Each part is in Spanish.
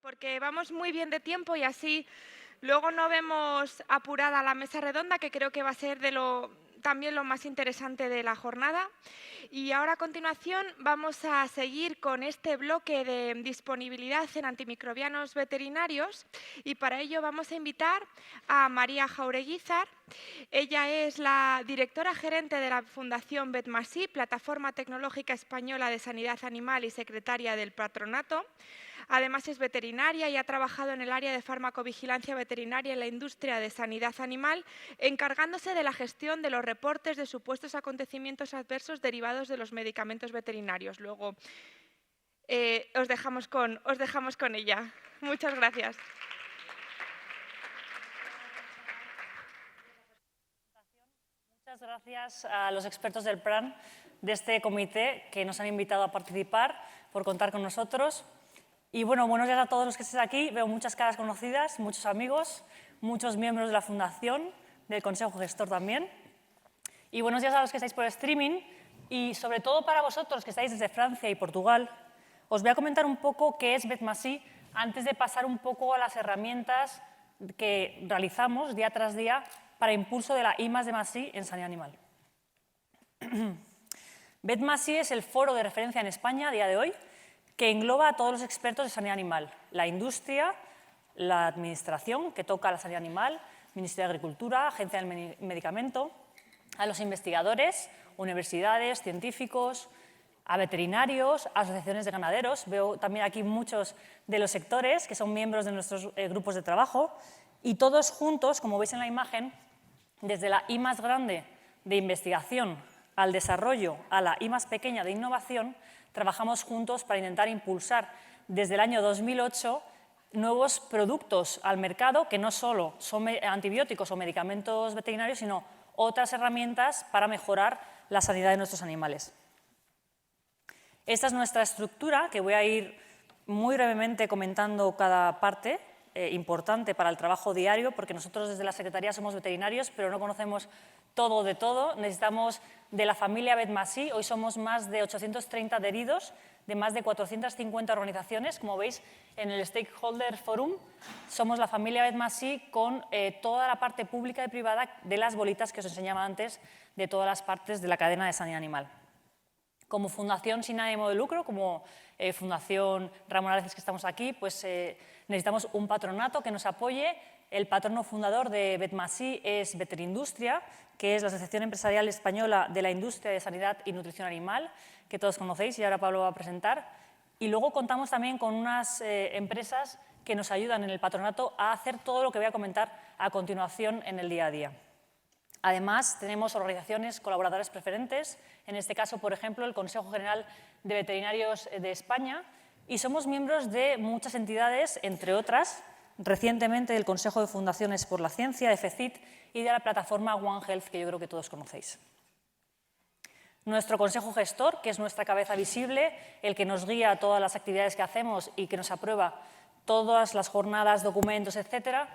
porque vamos muy bien de tiempo y así luego no vemos apurada la mesa redonda, que creo que va a ser también lo más interesante de la jornada. Y ahora a continuación vamos a seguir con este bloque de disponibilidad en antimicrobianos veterinarios y para ello vamos a invitar a María Jaureguizar. Ella es la directora gerente de la Fundación Vetmasí, Plataforma Tecnológica Española de Sanidad Animal y secretaria del patronato. Además es veterinaria y ha trabajado en el área de farmacovigilancia veterinaria en la industria de sanidad animal, encargándose de la gestión de los reportes de supuestos acontecimientos adversos derivados de los medicamentos veterinarios. Luego os dejamos con ella. Muchas gracias. Muchas gracias a los expertos del PRAN de este comité que nos han invitado a participar, por contar con nosotros. Y bueno, buenos días a todos los que estéis aquí. Veo muchas caras conocidas, muchos amigos, muchos miembros de la Fundación, del Consejo Gestor también. Y buenos días a los que estáis por streaming y sobre todo para vosotros que estáis desde Francia y Portugal. Os voy a comentar un poco qué es Vetmasí antes de pasar un poco a las herramientas que realizamos día tras día para impulso de la I+D+I en sanidad animal. Vetmasí es el foro de referencia en España a día de hoy que engloba a todos los expertos de sanidad animal, la industria, la administración, que toca la sanidad animal, Ministerio de Agricultura, Agencia del Medicamento, a los investigadores, universidades, científicos, a veterinarios, asociaciones de ganaderos. Veo también aquí muchos de los sectores que son miembros de nuestros grupos de trabajo y todos juntos, como veis en la imagen, desde la I más grande de investigación al desarrollo, a la I más pequeña de innovación, trabajamos juntos para intentar impulsar desde el año 2008 nuevos productos al mercado que no solo son antibióticos o medicamentos veterinarios, sino otras herramientas para mejorar la sanidad de nuestros animales. Esta es nuestra estructura, que voy a ir muy brevemente comentando cada parte importante para el trabajo diario, porque nosotros desde la Secretaría somos veterinarios, pero no conocemos todo de todo. Necesitamos de la familia Vetmasí. Hoy somos más de 830 adheridos de más de 450 organizaciones. Como veis en el Stakeholder Forum, somos la familia Vetmasí con toda la parte pública y privada de las bolitas que os enseñaba antes de todas las partes de la cadena de sanidad animal. Como fundación sin ánimo de lucro, como Fundación Ramón Areces que estamos aquí, pues necesitamos un patronato que nos apoye. El patrono fundador de Vetmasí es Veterindustria, que es la Asociación Empresarial Española de la Industria de Sanidad y Nutrición Animal, que todos conocéis y ahora Pablo va a presentar. Y luego contamos también con unas empresas que nos ayudan en el patronato a hacer todo lo que voy a comentar a continuación en el día a día. Además, tenemos organizaciones colaboradoras preferentes, en este caso, por ejemplo, el Consejo General de Veterinarios de España, y somos miembros de muchas entidades, entre otras, recientemente del Consejo de Fundaciones por la Ciencia, de FECIT, y de la plataforma One Health, que yo creo que todos conocéis. Nuestro Consejo Gestor, que es nuestra cabeza visible, el que nos guía a todas las actividades que hacemos y que nos aprueba todas las jornadas, documentos, etcétera,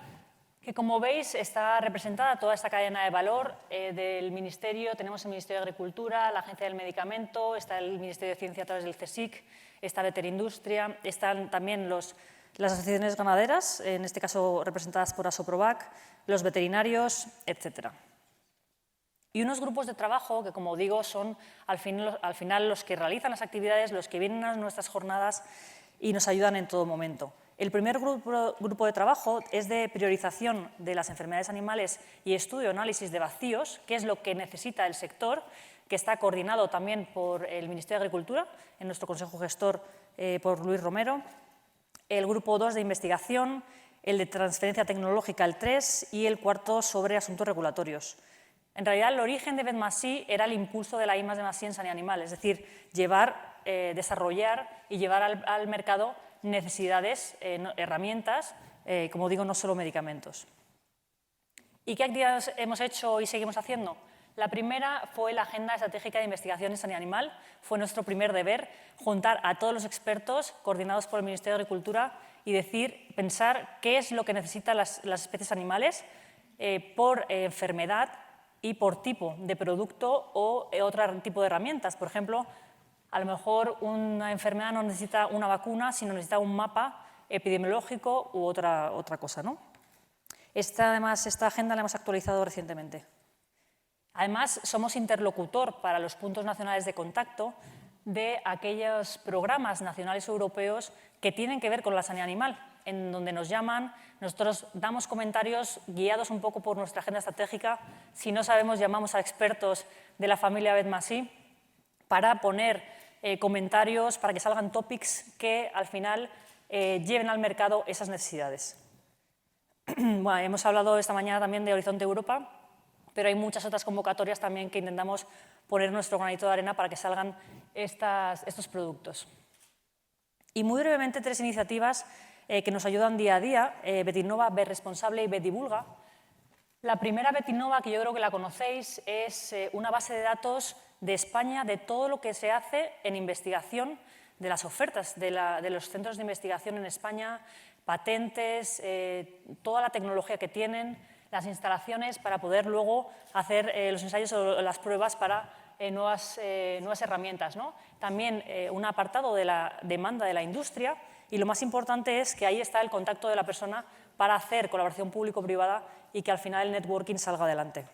que como veis está representada toda esta cadena de valor del Ministerio. Tenemos el Ministerio de Agricultura, la Agencia del Medicamento, está el Ministerio de Ciencia a través del CSIC, está Veterindustria, están también las asociaciones ganaderas, en este caso representadas por Asoprovac, los veterinarios, etc. Y unos grupos de trabajo que, como digo, son al final los que realizan las actividades, los que vienen a nuestras jornadas y nos ayudan en todo momento. El primer grupo de trabajo es de priorización de las enfermedades animales y estudio-análisis de vacíos, que es lo que necesita el sector, que está coordinado también por el Ministerio de Agricultura, en nuestro Consejo Gestor por Luis Romero. El grupo 2 de investigación, el de transferencia tecnológica, el 3, y el cuarto sobre asuntos regulatorios. En realidad, el origen de Vetmasí era el impulso de la I+D+I en sanidad animal, es decir, desarrollar y llevar al mercado necesidades, herramientas, como digo, no solo medicamentos. ¿Y qué actividades hemos hecho y seguimos haciendo? La primera fue la Agenda Estratégica de Investigación en Sanidad Animal. Fue nuestro primer deber juntar a todos los expertos coordinados por el Ministerio de Agricultura y pensar qué es lo que necesitan las especies animales por enfermedad y por tipo de producto o otro tipo de herramientas. Por ejemplo, a lo mejor una enfermedad no necesita una vacuna, sino necesita un mapa epidemiológico u otra cosa, ¿no? Esta agenda la hemos actualizado recientemente. Además, somos interlocutor para los puntos nacionales de contacto de aquellos programas nacionales o europeos que tienen que ver con la sanidad animal, en donde nos llaman, nosotros damos comentarios guiados un poco por nuestra agenda estratégica. Si no sabemos, llamamos a expertos de la familia Betmasí para poner comentarios, para que salgan topics que al final lleven al mercado esas necesidades. Bueno, hemos hablado esta mañana también de Horizonte Europa, pero hay muchas otras convocatorias también que intentamos poner nuestro granito de arena para que salgan estos productos. Y muy brevemente, 3 iniciativas que nos ayudan día a día, Betinnova, Betresponsable y Betdivulga. La primera, Betinnova, que yo creo que la conocéis, es una base de datos de España de todo lo que se hace en investigación, de las ofertas de los centros de investigación en España, patentes, toda la tecnología que tienen, las instalaciones para poder luego hacer los ensayos o las pruebas para nuevas herramientas, ¿no? También un apartado de la demanda de la industria, y lo más importante es que ahí está el contacto de la persona para hacer colaboración público-privada y que al final el networking salga adelante.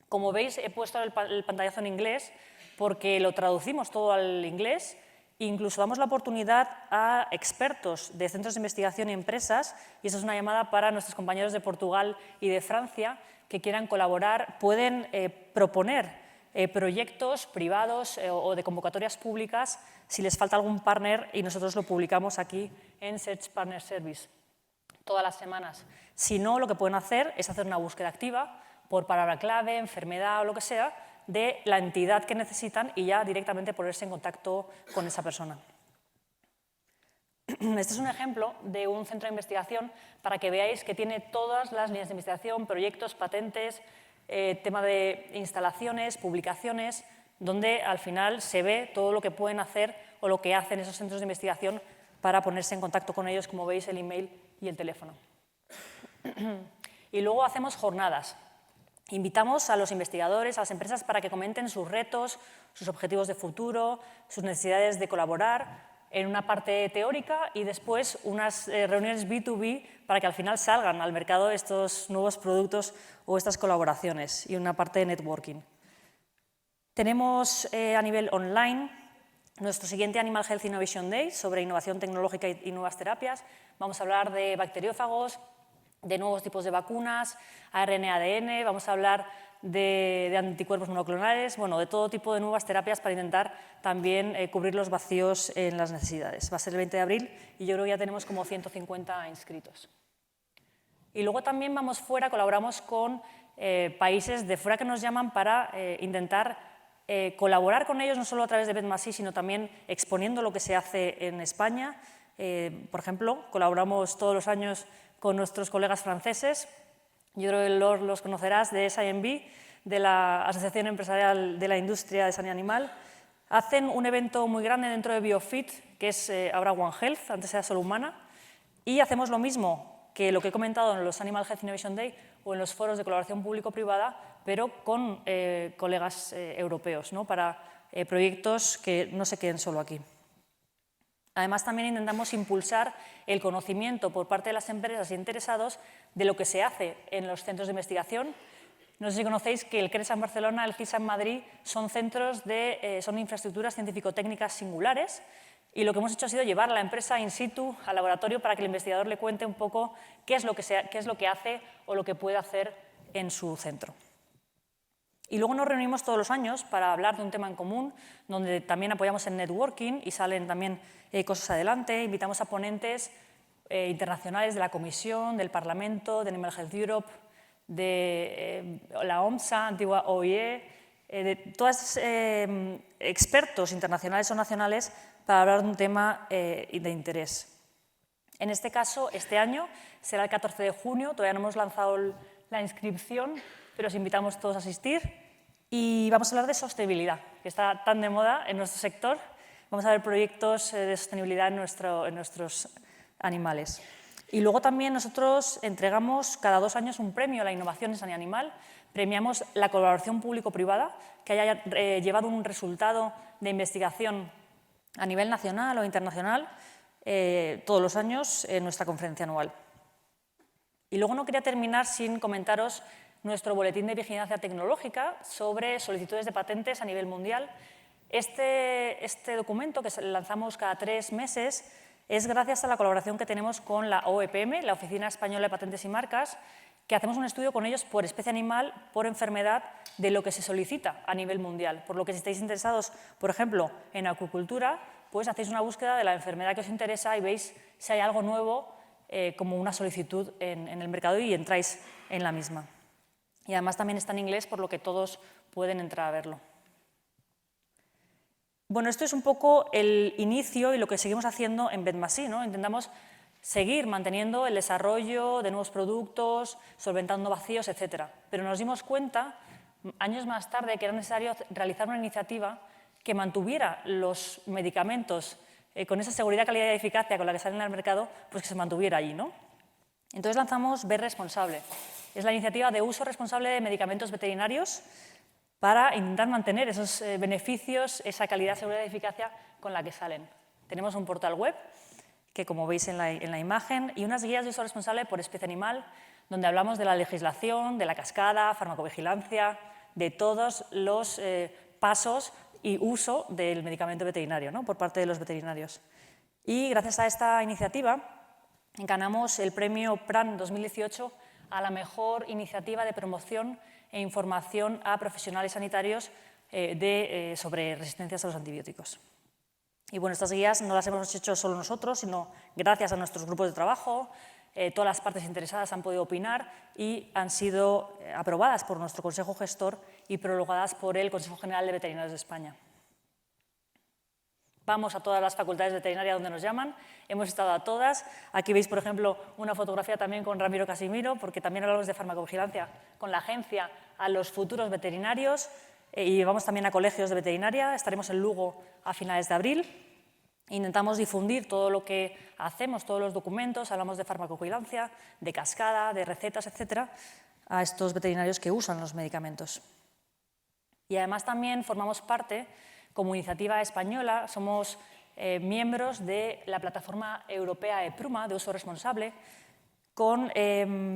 Como veis, he puesto el pantallazo en inglés porque lo traducimos todo al inglés. Incluso damos la oportunidad a expertos de centros de investigación y empresas, y eso es una llamada para nuestros compañeros de Portugal y de Francia que quieran colaborar, pueden proponer proyectos privados o de convocatorias públicas si les falta algún partner, y nosotros lo publicamos aquí en Search Partner Service todas las semanas. Si no, lo que pueden hacer es hacer una búsqueda activa por palabra clave, enfermedad o lo que sea, de la entidad que necesitan y ya directamente ponerse en contacto con esa persona. Este es un ejemplo de un centro de investigación para que veáis que tiene todas las líneas de investigación, proyectos, patentes, tema de instalaciones, publicaciones, donde al final se ve todo lo que pueden hacer o lo que hacen esos centros de investigación para ponerse en contacto con ellos, como veis, el email y el teléfono. Y luego hacemos jornadas. Invitamos a los investigadores, a las empresas, para que comenten sus retos, sus objetivos de futuro, sus necesidades de colaborar en una parte teórica y después unas reuniones B2B para que al final salgan al mercado estos nuevos productos o estas colaboraciones, y una parte de networking. Tenemos a nivel online nuestro siguiente Animal Health Innovation Day sobre innovación tecnológica y nuevas terapias. Vamos a hablar de bacteriófagos, de nuevos tipos de vacunas, ARN, ADN, vamos a hablar de anticuerpos monoclonales, bueno, de todo tipo de nuevas terapias para intentar también cubrir los vacíos en las necesidades. Va a ser el 20 de abril y yo creo que ya tenemos como 150 inscritos. Y luego también vamos fuera, colaboramos con países de fuera que nos llaman para intentar colaborar con ellos, no solo a través de Betmasí, sino también exponiendo lo que se hace en España. Por ejemplo, colaboramos todos los años con nuestros colegas franceses. Yo creo que los conocerás, de SIMB, de la Asociación Empresarial de la Industria de Sanidad Animal. Hacen un evento muy grande dentro de BioFit, que es ahora One Health, antes era solo Humana, y hacemos lo mismo que lo que he comentado en los Animal Health Innovation Day o en los foros de colaboración público-privada, pero con colegas europeos, ¿no? Para proyectos que no se queden solo aquí. Además, también intentamos impulsar el conocimiento por parte de las empresas interesados de lo que se hace en los centros de investigación. No sé si conocéis que el CRESA en Barcelona, el CISA en Madrid, son son infraestructuras científico-técnicas singulares, y lo que hemos hecho ha sido llevar a la empresa in situ al laboratorio para que el investigador le cuente un poco qué es lo que hace o lo que puede hacer en su centro. Y luego nos reunimos todos los años para hablar de un tema en común, donde también apoyamos en networking y salen también cosas adelante. Invitamos a ponentes internacionales de la Comisión, del Parlamento, de Animal Health Europe, de la OMSA, antigua OIE, de todos expertos internacionales o nacionales para hablar de un tema de interés. En este caso, este año será el 14 de junio, todavía no hemos lanzado la inscripción, pero os invitamos todos a asistir, y vamos a hablar de sostenibilidad, que está tan de moda en nuestro sector. Vamos a ver proyectos de sostenibilidad en nuestros animales. Y luego también nosotros entregamos cada 2 años un premio a la innovación en sanidad animal. Premiamos la colaboración público-privada que haya llevado un resultado de investigación a nivel nacional o internacional. todos los años en nuestra conferencia anual. Y luego no quería terminar sin comentaros nuestro boletín de vigilancia tecnológica sobre solicitudes de patentes a nivel mundial. Este documento, que lanzamos cada 3 meses, es gracias a la colaboración que tenemos con la OEPM, la Oficina Española de Patentes y Marcas, que hacemos un estudio con ellos por especie animal, por enfermedad, de lo que se solicita a nivel mundial. Por lo que si estáis interesados, por ejemplo, en acuicultura, pues hacéis una búsqueda de la enfermedad que os interesa y veis si hay algo nuevo como una solicitud en el mercado y entráis en la misma. Y además también está en inglés, por lo que todos pueden entrar a verlo. Bueno, esto es un poco el inicio y lo que seguimos haciendo en Betmasí, ¿no? Intentamos seguir manteniendo el desarrollo de nuevos productos, solventando vacíos, etc. Pero nos dimos cuenta, años más tarde, que era necesario realizar una iniciativa que mantuviera los medicamentos con esa seguridad, calidad y eficacia con la que salen al mercado, pues que se mantuviera allí, ¿no? Entonces lanzamos Vet Responsable. Es la iniciativa de uso responsable de medicamentos veterinarios para intentar mantener esos beneficios, esa calidad, seguridad y eficacia con la que salen. Tenemos un portal web, que como veis en la imagen, y unas guías de uso responsable por especie animal, donde hablamos de la legislación, de la cascada, farmacovigilancia, de todos los pasos y uso del medicamento veterinario, ¿no? Por parte de los veterinarios. Y gracias a esta iniciativa ganamos el premio PRAN 2018 a la mejor iniciativa de promoción e información a profesionales sanitarios sobre resistencias a los antibióticos. Y bueno, estas guías no las hemos hecho solo nosotros, sino gracias a nuestros grupos de trabajo. Todas las partes interesadas han podido opinar y han sido aprobadas por nuestro Consejo Gestor y prolongadas por el Consejo General de Veterinarios de España. Vamos a todas las facultades de veterinaria donde nos llaman, hemos estado a todas. Aquí veis, por ejemplo, una fotografía también con Ramiro Casimiro, porque también hablamos de farmacovigilancia con la agencia a los futuros veterinarios y vamos también a colegios de veterinaria. Estaremos en Lugo a finales de abril. Intentamos difundir todo lo que hacemos, todos los documentos, hablamos de farmacovigilancia, de cascada, de recetas, etcétera, a estos veterinarios que usan los medicamentos. Y además también formamos parte, como iniciativa española, somos miembros de la plataforma europea EPRUMA de uso responsable, con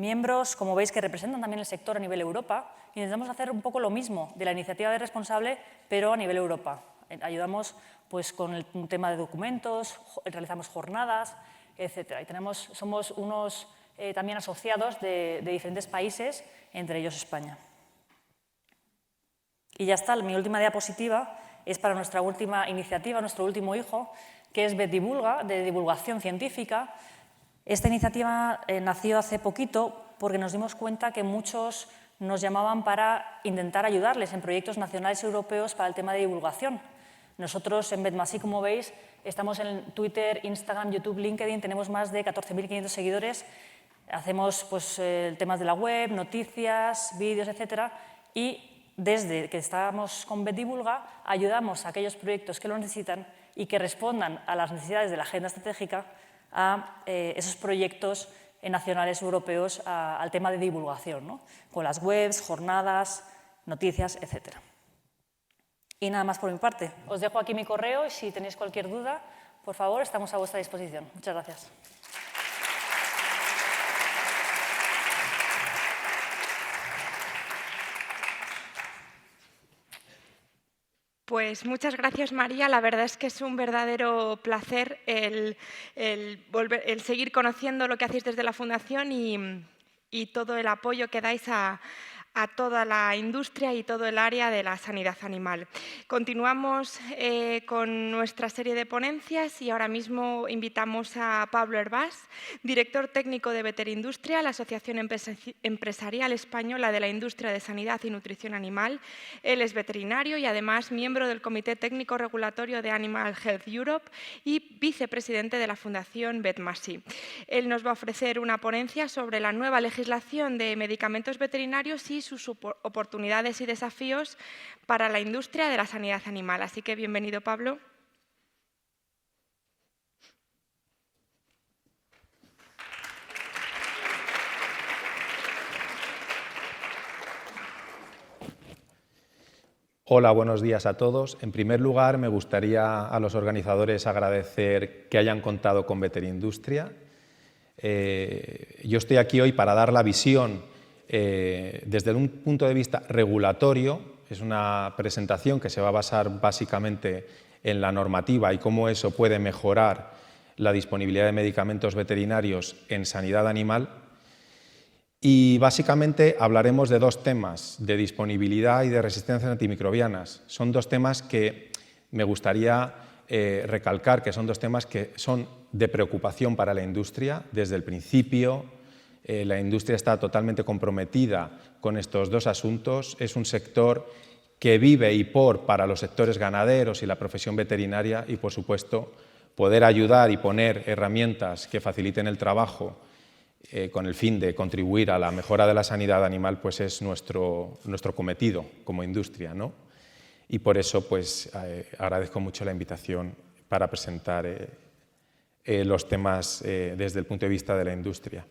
miembros, como veis, que representan también el sector a nivel Europa. Intentamos hacer un poco lo mismo de la iniciativa de responsable, pero a nivel Europa. Ayudamos pues, con el tema de documentos, realizamos jornadas, etc. Y somos unos también asociados de diferentes países, entre ellos España. Y ya está, mi última diapositiva es para nuestra última iniciativa, nuestro último hijo, que es VetDivulga, de divulgación científica. Esta iniciativa nació hace poquito porque nos dimos cuenta que muchos nos llamaban para intentar ayudarles en proyectos nacionales y europeos para el tema de divulgación. Nosotros en Betmasí, como veis, estamos en Twitter, Instagram, YouTube, LinkedIn, tenemos más de 14.500 seguidores, hacemos pues, temas de la web, noticias, vídeos, etc. Y desde que estamos con VetDivulga ayudamos a aquellos proyectos que lo necesitan y que respondan a las necesidades de la agenda estratégica a esos proyectos nacionales europeos al tema de divulgación, ¿no? Con las webs, jornadas, noticias, etc. Y nada más por mi parte. Os dejo aquí mi correo y si tenéis cualquier duda, por favor, estamos a vuestra disposición. Muchas gracias. Pues muchas gracias, María. La verdad es que es un verdadero placer el seguir conociendo lo que hacéis desde la Fundación y todo el apoyo que dais a toda la industria y todo el área de la sanidad animal. Continuamos con nuestra serie de ponencias y ahora mismo invitamos a Pablo Hervás, director técnico de Veterindustria, la Asociación Empresarial Española de la Industria de Sanidad y Nutrición Animal. Él es veterinario y además miembro del Comité Técnico Regulatorio de Animal Health Europe y vicepresidente de la Fundación Betmasí. Él nos va a ofrecer una ponencia sobre la nueva legislación de medicamentos veterinarios y sus oportunidades y desafíos para la industria de la sanidad animal. Así que bienvenido, Pablo. Hola, buenos días a todos. En primer lugar, me gustaría a los organizadores agradecer que hayan contado con Veterindustria. Yo estoy aquí hoy para dar la visión desde un punto de vista regulatorio. Es una presentación que se va a basar básicamente en la normativa y cómo eso puede mejorar la disponibilidad de medicamentos veterinarios en sanidad animal. Y básicamente hablaremos de dos temas, de disponibilidad y de resistencias antimicrobianas. Son dos temas que me gustaría recalcar, que son dos temas que son de preocupación para la industria. Desde el principio, la industria está totalmente comprometida con estos dos asuntos. Es un sector que vive para los sectores ganaderos y la profesión veterinaria y, por supuesto, poder ayudar y poner herramientas que faciliten el trabajo con el fin de contribuir a la mejora de la sanidad animal, pues es nuestro cometido como industria, ¿no? Y por eso pues, agradezco mucho la invitación para presentar los temas desde el punto de vista de la industria.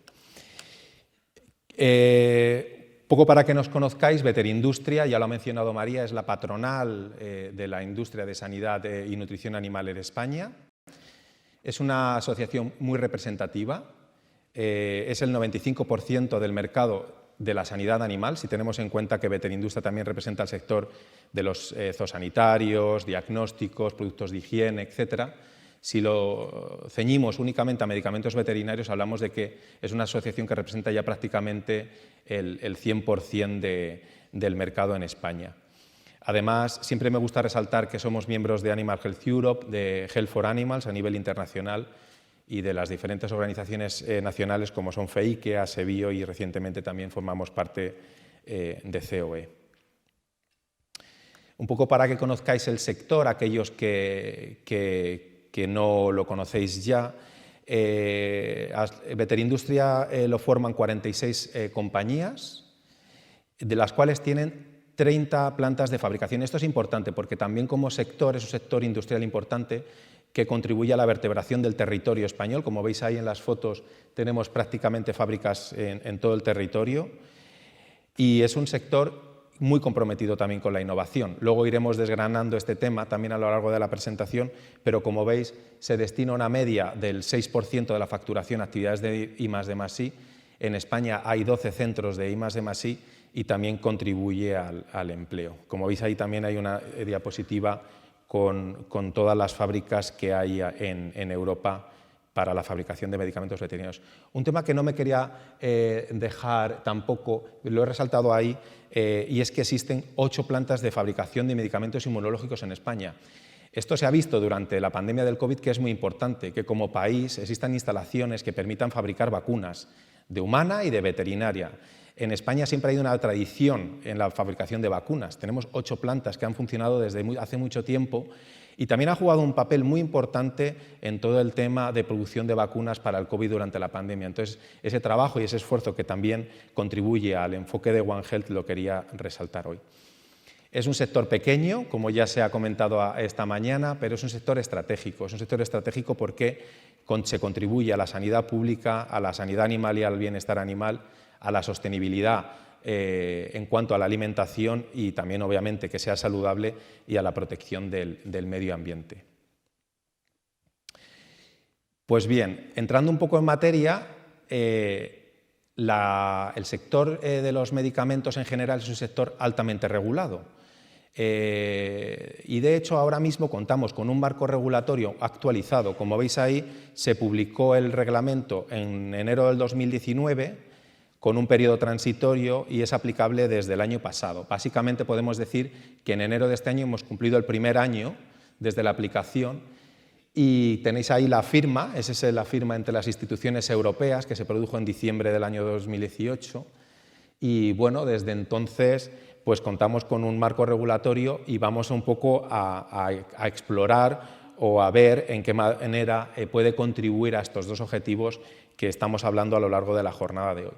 Poco para que nos conozcáis, Veterindustria, ya lo ha mencionado María, es la patronal de la industria de sanidad y nutrición animal en España. Es una asociación muy representativa. Es el 95% del mercado de la sanidad animal, si tenemos en cuenta que Veterindustria también representa el sector de los zoosanitarios, diagnósticos, productos de higiene, etc. Si lo ceñimos únicamente a medicamentos veterinarios, hablamos de que es una asociación que representa ya prácticamente el 100% del mercado en España. Además, siempre me gusta resaltar que somos miembros de Animal Health Europe, de Health for Animals a nivel internacional, y de las diferentes organizaciones nacionales como son FEIQE, ASEBIO y recientemente también formamos parte de COE. Un poco para que conozcáis el sector, aquellos que no lo conocéis ya, Veterindustria lo forman 46 compañías, de las cuales tienen 30 plantas de fabricación. Esto es importante porque también como sector es un sector industrial importante que contribuye a la vertebración del territorio español. Como veis ahí en las fotos, tenemos prácticamente fábricas en todo el territorio y es un sector muy comprometido también con la innovación. Luego iremos desgranando este tema también a lo largo de la presentación, pero como veis, se destina una media del 6% de la facturación a actividades de I+D+I. En España hay 12 centros de I+D+I y también contribuye al empleo. Como veis ahí también hay una diapositiva con todas las fábricas que hay en Europa para la fabricación de medicamentos veterinarios. Un tema que no me quería dejar tampoco, lo he resaltado ahí, y es que existen 8 plantas de fabricación de medicamentos inmunológicos en España. Esto se ha visto durante la pandemia del COVID, que es muy importante, que como país existan instalaciones que permitan fabricar vacunas de humana y de veterinaria. En España siempre ha habido una tradición en la fabricación de vacunas. Tenemos 8 plantas que han funcionado desde hace mucho tiempo y también ha jugado un papel muy importante en todo el tema de producción de vacunas para el COVID durante la pandemia. Entonces, ese trabajo y ese esfuerzo que también contribuye al enfoque de One Health lo quería resaltar hoy. Es un sector pequeño, como ya se ha comentado esta mañana, pero es un sector estratégico. Es un sector estratégico porque se contribuye a la sanidad pública, a la sanidad animal y al bienestar animal, a la sostenibilidad en cuanto a la alimentación y también, obviamente, que sea saludable y a la protección del medio ambiente. Pues bien, entrando un poco en materia, el sector de los medicamentos en general es un sector altamente regulado. Y de hecho ahora mismo contamos con un marco regulatorio actualizado. Como veis ahí, se publicó el reglamento en enero del 2019 con un periodo transitorio y es aplicable desde el año pasado. Básicamente podemos decir que en enero de este año hemos cumplido el primer año desde la aplicación y tenéis ahí la firma, esa es la firma entre las instituciones europeas que se produjo en diciembre del año 2018 y bueno, desde entonces pues contamos con un marco regulatorio y vamos un poco a explorar o a ver en qué manera puede contribuir a estos dos objetivos que estamos hablando a lo largo de la jornada de hoy.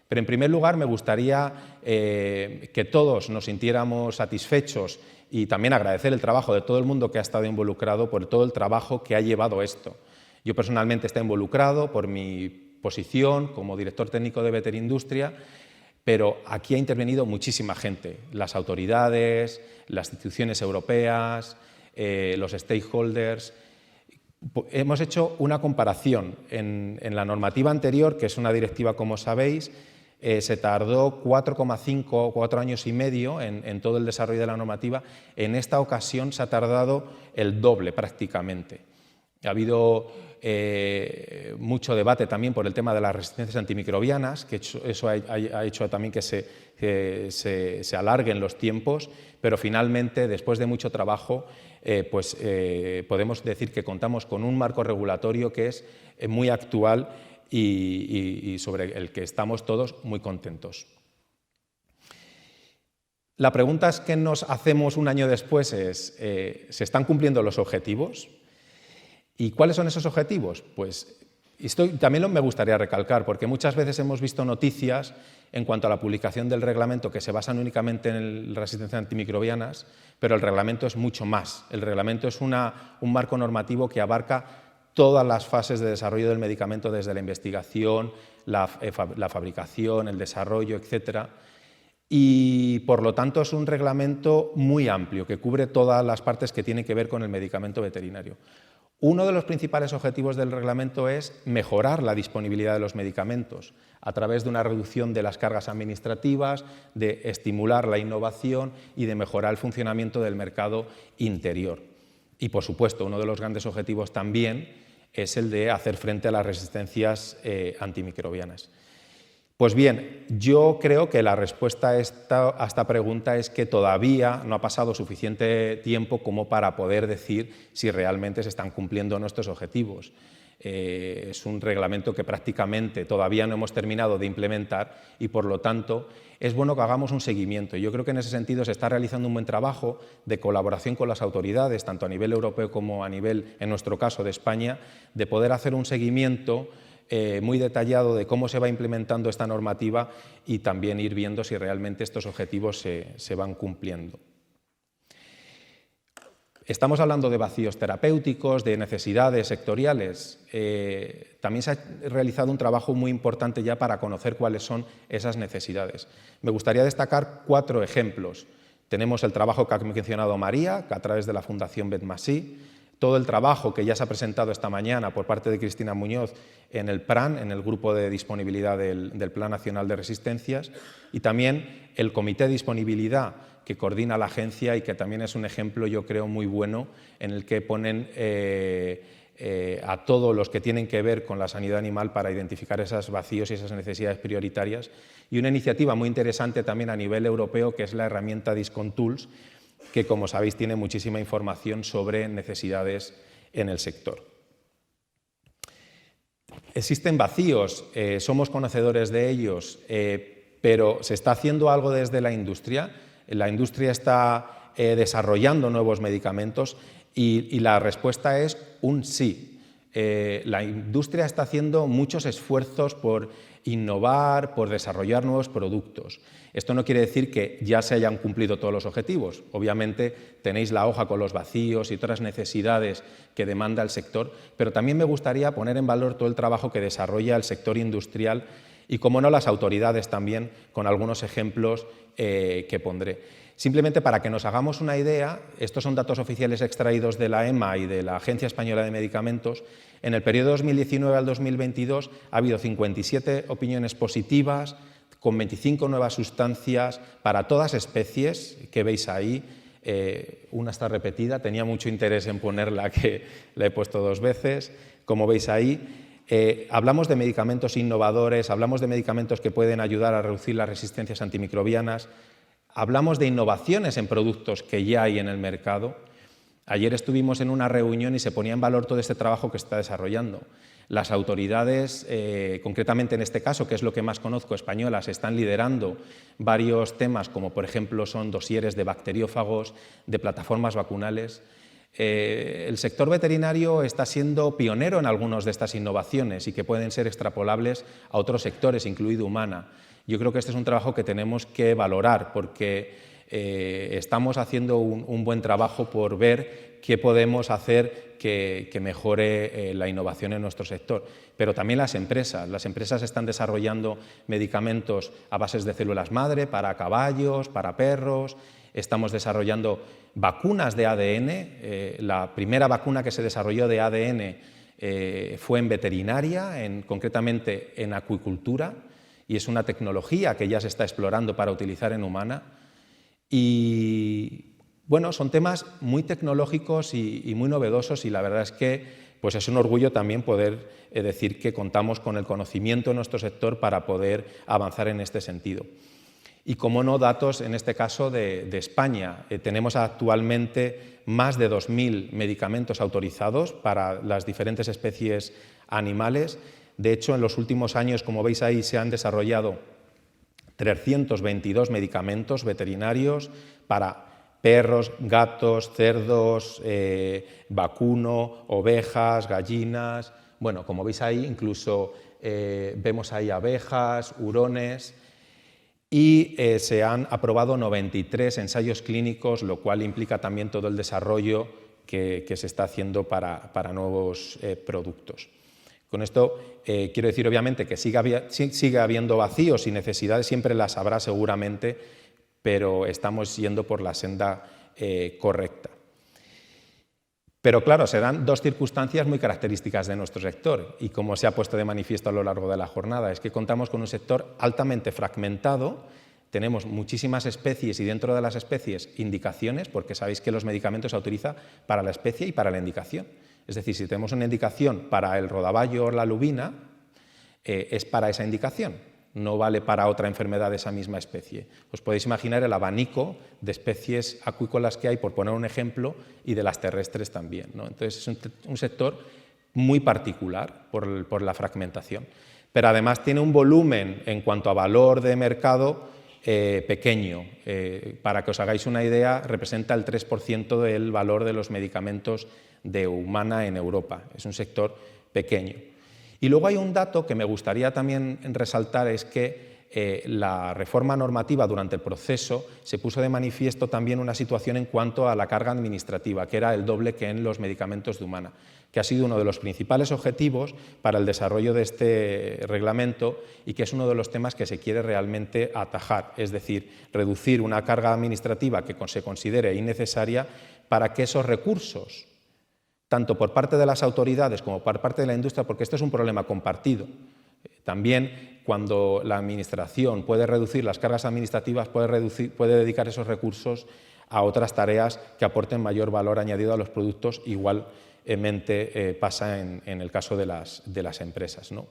Pero en primer lugar me gustaría que todos nos sintiéramos satisfechos y también agradecer el trabajo de todo el mundo que ha estado involucrado por todo el trabajo que ha llevado esto. Yo personalmente estoy involucrado por mi posición como director técnico de Veterindustria, pero aquí ha intervenido muchísima gente, las autoridades, las instituciones europeas, los stakeholders. Hemos hecho una comparación. En la normativa anterior, que es una directiva, como sabéis, se tardó 4,5 o 4 años y medio en todo el desarrollo de la normativa. En esta ocasión se ha tardado el doble prácticamente. Ha habido mucho debate también por el tema de las resistencias antimicrobianas, que eso ha hecho también que se alarguen los tiempos, pero finalmente, después de mucho trabajo, podemos decir que contamos con un marco regulatorio que es muy actual y sobre el que estamos todos muy contentos. La pregunta que nos hacemos un año después es, ¿se están cumpliendo los objetivos? ¿Y cuáles son esos objetivos? Pues esto también me gustaría recalcar, porque muchas veces hemos visto noticias en cuanto a la publicación del reglamento que se basan únicamente en las resistencias antimicrobianas, pero el reglamento es mucho más. El reglamento es un marco normativo que abarca todas las fases de desarrollo del medicamento, desde la investigación, la fabricación, el desarrollo, etcétera. Y por lo tanto es un reglamento muy amplio que cubre todas las partes que tienen que ver con el medicamento veterinario. Uno de los principales objetivos del reglamento es mejorar la disponibilidad de los medicamentos a través de una reducción de las cargas administrativas, de estimular la innovación y de mejorar el funcionamiento del mercado interior. Y, por supuesto, uno de los grandes objetivos también es el de hacer frente a las resistencias antimicrobianas. Pues bien, yo creo que la respuesta a esta pregunta es que todavía no ha pasado suficiente tiempo como para poder decir si realmente se están cumpliendo nuestros objetivos. Es un reglamento que prácticamente todavía no hemos terminado de implementar y, por lo tanto, es bueno que hagamos un seguimiento. Yo creo que en ese sentido se está realizando un buen trabajo de colaboración con las autoridades, tanto a nivel europeo como a nivel, en nuestro caso, de España, de poder hacer un seguimiento muy detallado de cómo se va implementando esta normativa y también ir viendo si realmente estos objetivos se van cumpliendo. Estamos hablando de vacíos terapéuticos, de necesidades sectoriales. También se ha realizado un trabajo muy importante ya para conocer cuáles son esas necesidades. Me gustaría destacar 4 ejemplos. Tenemos el trabajo que ha mencionado María, que a través de la Fundación Betmasí, todo el trabajo que ya se ha presentado esta mañana por parte de Cristina Muñoz en el PRAN, en el Grupo de Disponibilidad del Plan Nacional de Resistencias, y también el Comité de Disponibilidad que coordina la agencia y que también es un ejemplo, yo creo, muy bueno, en el que ponen a todos los que tienen que ver con la sanidad animal para identificar esos vacíos y esas necesidades prioritarias. Y una iniciativa muy interesante también a nivel europeo, que es la herramienta DISCONTools, que, como sabéis, tiene muchísima información sobre necesidades en el sector. Existen vacíos, somos conocedores de ellos, pero ¿se está haciendo algo desde la industria? La industria está desarrollando nuevos medicamentos y la respuesta es un sí. La industria está haciendo muchos esfuerzos por innovar, por desarrollar nuevos productos. Esto no quiere decir que ya se hayan cumplido todos los objetivos. Obviamente tenéis la hoja con los vacíos y otras necesidades que demanda el sector, pero también me gustaría poner en valor todo el trabajo que desarrolla el sector industrial y, como no, las autoridades también, con algunos ejemplos que pondré. Simplemente para que nos hagamos una idea, estos son datos oficiales extraídos de la EMA y de la Agencia Española de Medicamentos. En el periodo 2019 al 2022 ha habido 57 opiniones positivas, con 25 nuevas sustancias para todas especies que veis ahí. Una está repetida, tenía mucho interés en ponerla, que la he puesto 2 veces, como veis ahí. Hablamos de medicamentos innovadores, hablamos de medicamentos que pueden ayudar a reducir las resistencias antimicrobianas, hablamos de innovaciones en productos que ya hay en el mercado. Ayer estuvimos en una reunión y se ponía en valor todo este trabajo que se está desarrollando. Las autoridades, concretamente en este caso, que es lo que más conozco, españolas, están liderando varios temas, como por ejemplo son dosieres de bacteriófagos, de plataformas vacunales. El sector veterinario está siendo pionero en algunas de estas innovaciones y que pueden ser extrapolables a otros sectores, incluido humana. Yo creo que este es un trabajo que tenemos que valorar porque estamos haciendo un buen trabajo por ver qué podemos hacer que mejore la innovación en nuestro sector. Pero también las empresas están desarrollando medicamentos a bases de células madre para caballos, para perros. Estamos desarrollando vacunas de ADN. La primera vacuna que se desarrolló de ADN fue en veterinaria, concretamente en acuicultura, y es una tecnología que ya se está explorando para utilizar en humana. Y bueno, son temas muy tecnológicos y muy novedosos, y la verdad es que pues es un orgullo también poder decir que contamos con el conocimiento en nuestro sector para poder avanzar en este sentido. Y como no, datos en este caso de España. Tenemos actualmente más de 2.000 medicamentos autorizados para las diferentes especies animales. De hecho, en los últimos años, como veis ahí, se han desarrollado 322 medicamentos veterinarios para perros, gatos, cerdos, vacuno, ovejas, gallinas. Bueno, como veis ahí, incluso vemos ahí abejas, hurones. Y se han aprobado 93 ensayos clínicos, lo cual implica también todo el desarrollo que se está haciendo para nuevos productos. Con esto quiero decir, obviamente, que sigue habiendo vacíos y necesidades, siempre las habrá seguramente, pero estamos yendo por la senda correcta. Pero claro, se dan dos circunstancias muy características de nuestro sector, y como se ha puesto de manifiesto a lo largo de la jornada, es que contamos con un sector altamente fragmentado. Tenemos muchísimas especies y dentro de las especies indicaciones, porque sabéis que los medicamentos se utilizan para la especie y para la indicación. Es decir, si tenemos una indicación para el rodaballo o la lubina, es para esa indicación, no vale para otra enfermedad de esa misma especie. Os podéis imaginar el abanico de especies acuícolas que hay, por poner un ejemplo, y de las terrestres también, ¿no? Entonces es un sector muy particular por la fragmentación, pero además tiene un volumen en cuanto a valor de mercado pequeño. Para que os hagáis una idea, representa el 3% del valor de los medicamentos de humana en Europa. Es un sector pequeño. Y luego hay un dato que me gustaría también resaltar, es que la reforma normativa durante el proceso se puso de manifiesto también una situación en cuanto a la carga administrativa, que era el doble que en los medicamentos de humana, que ha sido uno de los principales objetivos para el desarrollo de este reglamento y que es uno de los temas que se quiere realmente atajar, es decir, reducir una carga administrativa que se considere innecesaria para que esos recursos, tanto por parte de las autoridades como por parte de la industria, porque esto es un problema compartido. También cuando la Administración puede reducir las cargas administrativas, puede dedicar esos recursos a otras tareas que aporten mayor valor añadido a los productos. Igualmente pasa en el caso de las empresas, ¿no?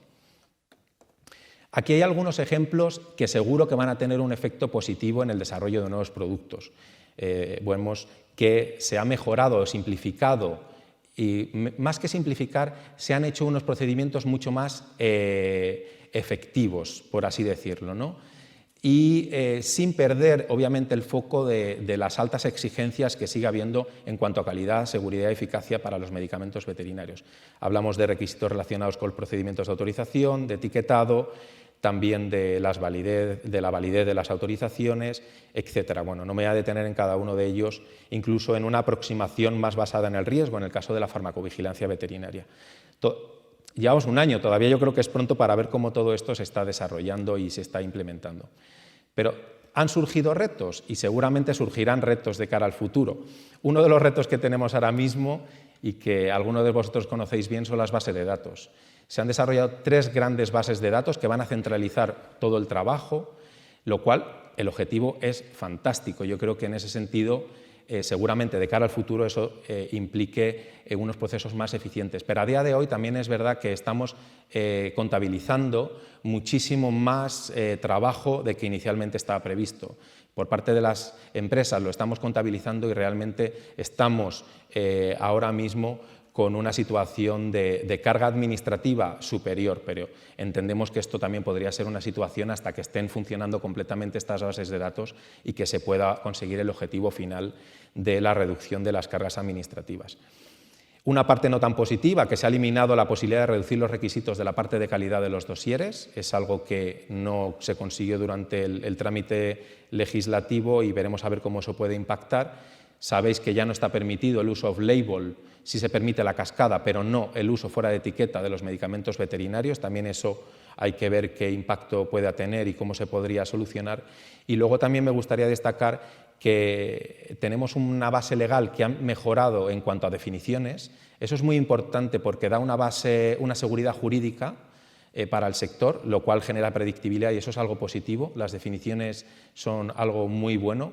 Aquí hay algunos ejemplos que seguro que van a tener un efecto positivo en el desarrollo de nuevos productos. Vemos que se ha mejorado o simplificado, y más que simplificar, se han hecho unos procedimientos mucho más efectivos, por así decirlo, ¿no? Y sin perder, obviamente, el foco de las altas exigencias que sigue habiendo en cuanto a calidad, seguridad y eficacia para los medicamentos veterinarios. Hablamos de requisitos relacionados con procedimientos de autorización, de etiquetado, también de la validez de las autorizaciones, etcétera. Bueno, no me voy a detener en cada uno de ellos, incluso en una aproximación más basada en el riesgo, en el caso de la farmacovigilancia veterinaria. Llevamos un año, todavía yo creo que es pronto para ver cómo todo esto se está desarrollando y se está implementando. Pero han surgido retos y seguramente surgirán retos de cara al futuro. Uno de los retos que tenemos ahora mismo y que algunos de vosotros conocéis bien son las bases de datos. Se han desarrollado 3 grandes bases de datos que van a centralizar todo el trabajo, lo cual el objetivo es fantástico. Yo creo que en ese sentido, seguramente de cara al futuro, eso implique unos procesos más eficientes. Pero a día de hoy también es verdad que estamos contabilizando muchísimo más trabajo de que inicialmente estaba previsto. Por parte de las empresas lo estamos contabilizando y realmente estamos ahora mismo con una situación de carga administrativa superior, pero entendemos que esto también podría ser una situación hasta que estén funcionando completamente estas bases de datos y que se pueda conseguir el objetivo final de la reducción de las cargas administrativas. Una parte no tan positiva, que se ha eliminado la posibilidad de reducir los requisitos de la parte de calidad de los dosieres. Es algo que no se consiguió durante el trámite legislativo y veremos a ver cómo eso puede impactar. Sabéis que ya no está permitido el uso off-label, sí se permite la cascada, pero no el uso fuera de etiqueta de los medicamentos veterinarios. También eso hay que ver qué impacto pueda tener y cómo se podría solucionar. Y luego también me gustaría destacar que tenemos una base legal que ha mejorado en cuanto a definiciones. Eso es muy importante porque da una seguridad jurídica para el sector, lo cual genera predictibilidad y eso es algo positivo. Las definiciones son algo muy bueno.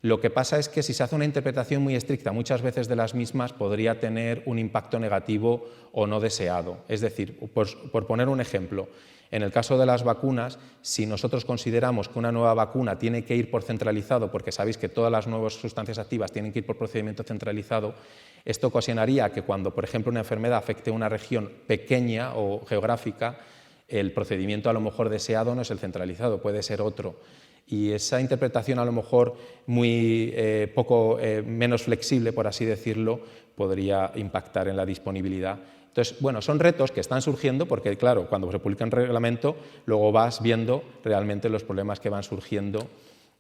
Lo que pasa es que si se hace una interpretación muy estricta, muchas veces de las mismas podría tener un impacto negativo o no deseado. Es decir, por poner un ejemplo, en el caso de las vacunas, si nosotros consideramos que una nueva vacuna tiene que ir por centralizado, porque sabéis que todas las nuevas sustancias activas tienen que ir por procedimiento centralizado, esto ocasionaría que cuando, por ejemplo, una enfermedad afecte a una región pequeña o geográfica, el procedimiento a lo mejor deseado no es el centralizado, puede ser otro. Y esa interpretación a lo mejor menos flexible, por así decirlo, podría impactar en la disponibilidad. Entonces, bueno, son retos que están surgiendo porque, claro, cuando se publica un reglamento, luego vas viendo realmente los problemas que van surgiendo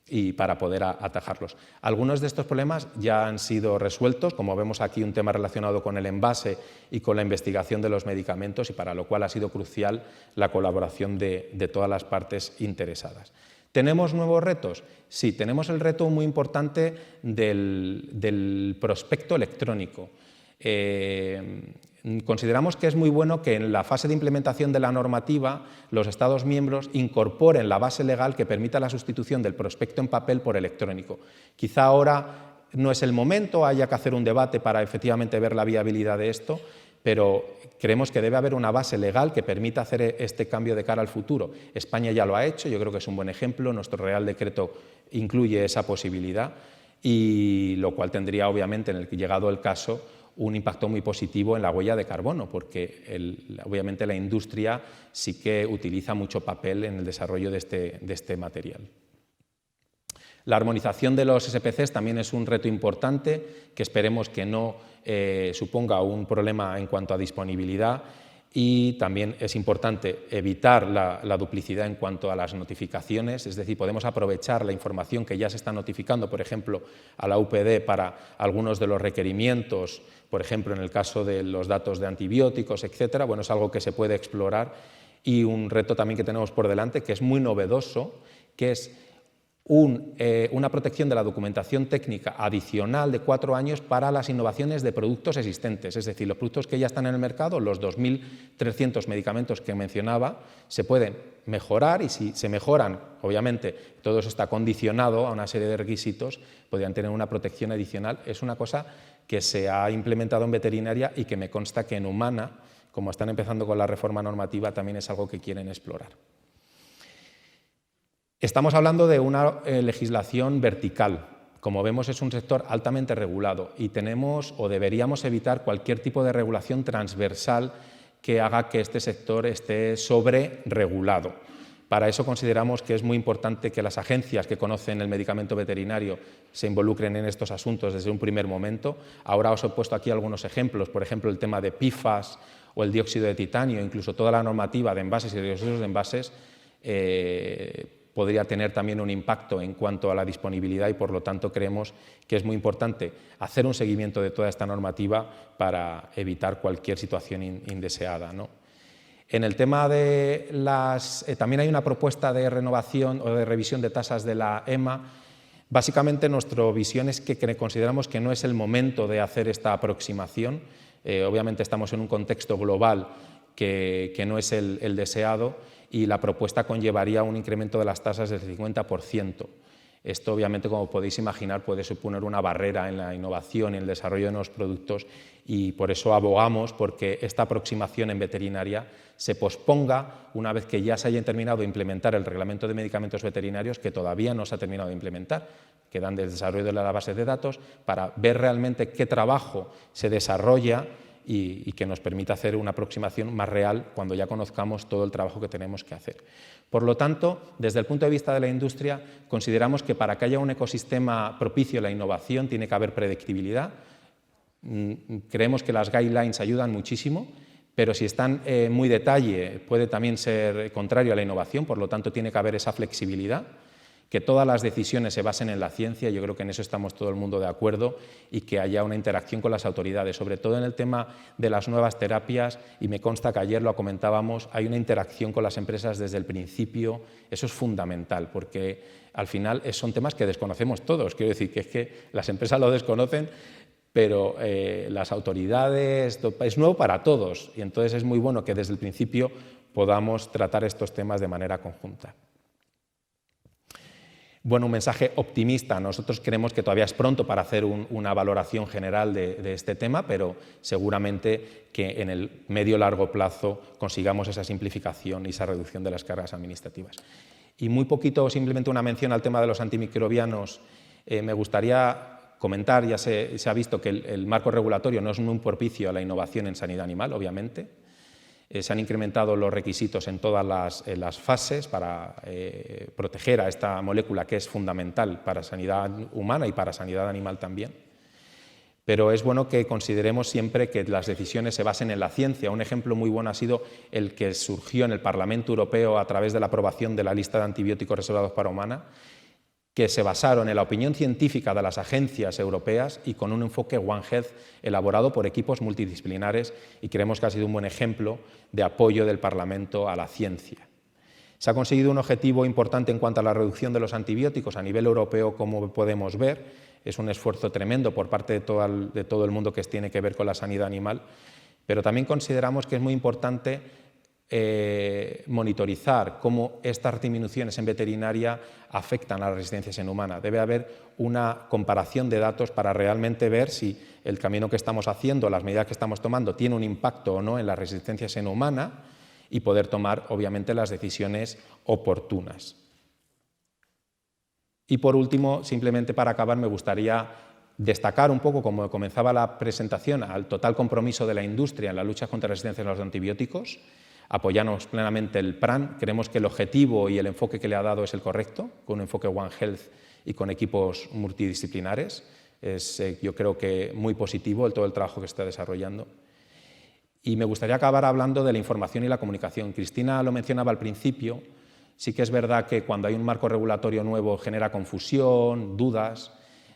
y para poder atajarlos. Algunos de estos problemas ya han sido resueltos, como vemos aquí un tema relacionado con el envase y con la investigación de los medicamentos y para lo cual ha sido crucial la colaboración de todas las partes interesadas. ¿Tenemos nuevos retos? Sí, tenemos el reto muy importante del prospecto electrónico. Consideramos que es muy bueno que en la fase de implementación de la normativa los Estados miembros incorporen la base legal que permita la sustitución del prospecto en papel por electrónico. Quizá ahora no es el momento, haya que hacer un debate para efectivamente ver la viabilidad de esto, pero creemos que debe haber una base legal que permita hacer este cambio de cara al futuro. España ya lo ha hecho, yo creo que es un buen ejemplo, nuestro Real Decreto incluye esa posibilidad y lo cual tendría obviamente, llegado el caso, un impacto muy positivo en la huella de carbono, porque obviamente la industria sí que utiliza mucho papel en el desarrollo de este material. La armonización de los SPCs también es un reto importante que esperemos que no suponga un problema en cuanto a disponibilidad y también es importante evitar la duplicidad en cuanto a las notificaciones, es decir, podemos aprovechar la información que ya se está notificando, por ejemplo, a la UPD para algunos de los requerimientos, por ejemplo, en el caso de los datos de antibióticos, etcétera. Bueno, es algo que se puede explorar y un reto también que tenemos por delante, que es muy novedoso, que es una protección de la documentación técnica adicional de 4 años para las innovaciones de productos existentes, es decir, los productos que ya están en el mercado, los 2.300 medicamentos que mencionaba, se pueden mejorar y si se mejoran, obviamente, todo eso está condicionado a una serie de requisitos, podrían tener una protección adicional. Es una cosa que se ha implementado en veterinaria y que me consta que en humana, como están empezando con la reforma normativa, también es algo que quieren explorar. Estamos hablando de una legislación vertical. Como vemos, es un sector altamente regulado y tenemos o deberíamos evitar cualquier tipo de regulación transversal que haga que este sector esté sobreregulado. Para eso consideramos que es muy importante que las agencias que conocen el medicamento veterinario se involucren en estos asuntos desde un primer momento. Ahora os he puesto aquí algunos ejemplos, por ejemplo, el tema de PFAS o el dióxido de titanio, incluso toda la normativa de envases y residuos de envases podría tener también un impacto en cuanto a la disponibilidad y, por lo tanto, creemos que es muy importante hacer un seguimiento de toda esta normativa para evitar cualquier situación indeseada, ¿no? En el tema de también hay una propuesta de renovación o de revisión de tasas de la EMA. Básicamente, nuestra visión es que consideramos que no es el momento de hacer esta aproximación. Obviamente, estamos en un contexto global que no es el deseado y la propuesta conllevaría un incremento de las tasas del 50%. Esto, obviamente, como podéis imaginar, puede suponer una barrera en la innovación y en el desarrollo de nuevos productos y por eso abogamos porque esta aproximación en veterinaria se posponga una vez que ya se haya terminado de implementar el reglamento de medicamentos veterinarios, que todavía no se ha terminado de implementar. Quedan del desarrollo de la base de datos para ver realmente qué trabajo se desarrolla y que nos permita hacer una aproximación más real cuando ya conozcamos todo el trabajo que tenemos que hacer. Por lo tanto, desde el punto de vista de la industria, consideramos que para que haya un ecosistema propicio a la innovación tiene que haber predictibilidad. Creemos que las guidelines ayudan muchísimo, pero si están muy detalle puede también ser contrario a la innovación, por lo tanto tiene que haber esa flexibilidad, que todas las decisiones se basen en la ciencia, yo creo que en eso estamos todo el mundo de acuerdo, y que haya una interacción con las autoridades, sobre todo en el tema de las nuevas terapias, y me consta que ayer lo comentábamos, hay una interacción con las empresas desde el principio, eso es fundamental, porque al final son temas que desconocemos todos, quiero decir que es que las empresas lo desconocen, pero las autoridades, es nuevo para todos, y entonces es muy bueno que desde el principio podamos tratar estos temas de manera conjunta. Bueno, un mensaje optimista. Nosotros creemos que todavía es pronto para hacer una valoración general de este tema, pero seguramente que en el medio-largo plazo consigamos esa simplificación y esa reducción de las cargas administrativas. Y muy poquito, simplemente una mención al tema de los antimicrobianos. Me gustaría comentar, ya se ha visto que el marco regulatorio no es muy propicio a la innovación en sanidad animal, obviamente. Se han incrementado los requisitos en todas las fases para proteger a esta molécula que es fundamental para sanidad humana y para sanidad animal también. Pero es bueno que consideremos siempre que las decisiones se basen en la ciencia. Un ejemplo muy bueno ha sido el que surgió en el Parlamento Europeo a través de la aprobación de la lista de antibióticos reservados para humana, que se basaron en la opinión científica de las agencias europeas y con un enfoque One Health elaborado por equipos multidisciplinares, y creemos que ha sido un buen ejemplo de apoyo del Parlamento a la ciencia. Se ha conseguido un objetivo importante en cuanto a la reducción de los antibióticos a nivel europeo, como podemos ver. Es un esfuerzo tremendo por parte de todo el mundo que tiene que ver con la sanidad animal, pero también consideramos que es muy importante monitorizar cómo estas disminuciones en veterinaria afectan a las resistencias en humana. Debe haber una comparación de datos para realmente ver si el camino que estamos haciendo, las medidas que estamos tomando, tiene un impacto o no en las resistencias en humana, y poder tomar, obviamente, las decisiones oportunas. Y por último, simplemente para acabar, me gustaría destacar un poco, como comenzaba la presentación, al total compromiso de la industria en la lucha contra la resistencia a los antibióticos. Apoyamos plenamente el PRAN, creemos que el objetivo y el enfoque que le ha dado es el correcto, con un enfoque One Health y con equipos multidisciplinares. Es, yo creo que muy positivo todo el trabajo que está desarrollando. Y me gustaría acabar hablando de la información y la comunicación. Cristina lo mencionaba al principio, sí que es verdad que cuando hay un marco regulatorio nuevo genera confusión, dudas.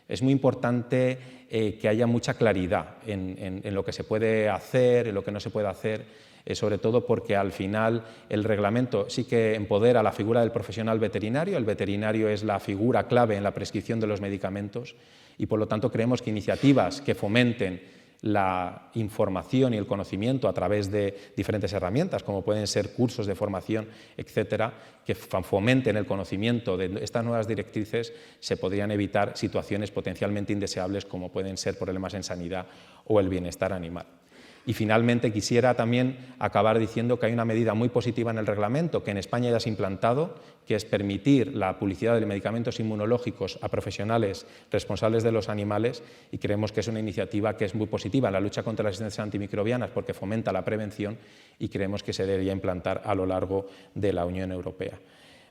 Es muy importante que haya mucha claridad en lo que se puede hacer, en lo que no se puede hacer, sobre todo porque al final el reglamento sí que empodera la figura del profesional veterinario. El veterinario es la figura clave en la prescripción de los medicamentos y, por lo tanto, creemos que iniciativas que fomenten la información y el conocimiento a través de diferentes herramientas, como pueden ser cursos de formación, etcétera, que fomenten el conocimiento de estas nuevas directrices, se podrían evitar situaciones potencialmente indeseables como pueden ser problemas en sanidad o el bienestar animal. Y finalmente quisiera también acabar diciendo que hay una medida muy positiva en el reglamento que en España ya se ha implantado, que es permitir la publicidad de medicamentos inmunológicos a profesionales responsables de los animales, y creemos que es una iniciativa que es muy positiva en la lucha contra las resistencias antimicrobianas porque fomenta la prevención, y creemos que se debería implantar a lo largo de la Unión Europea.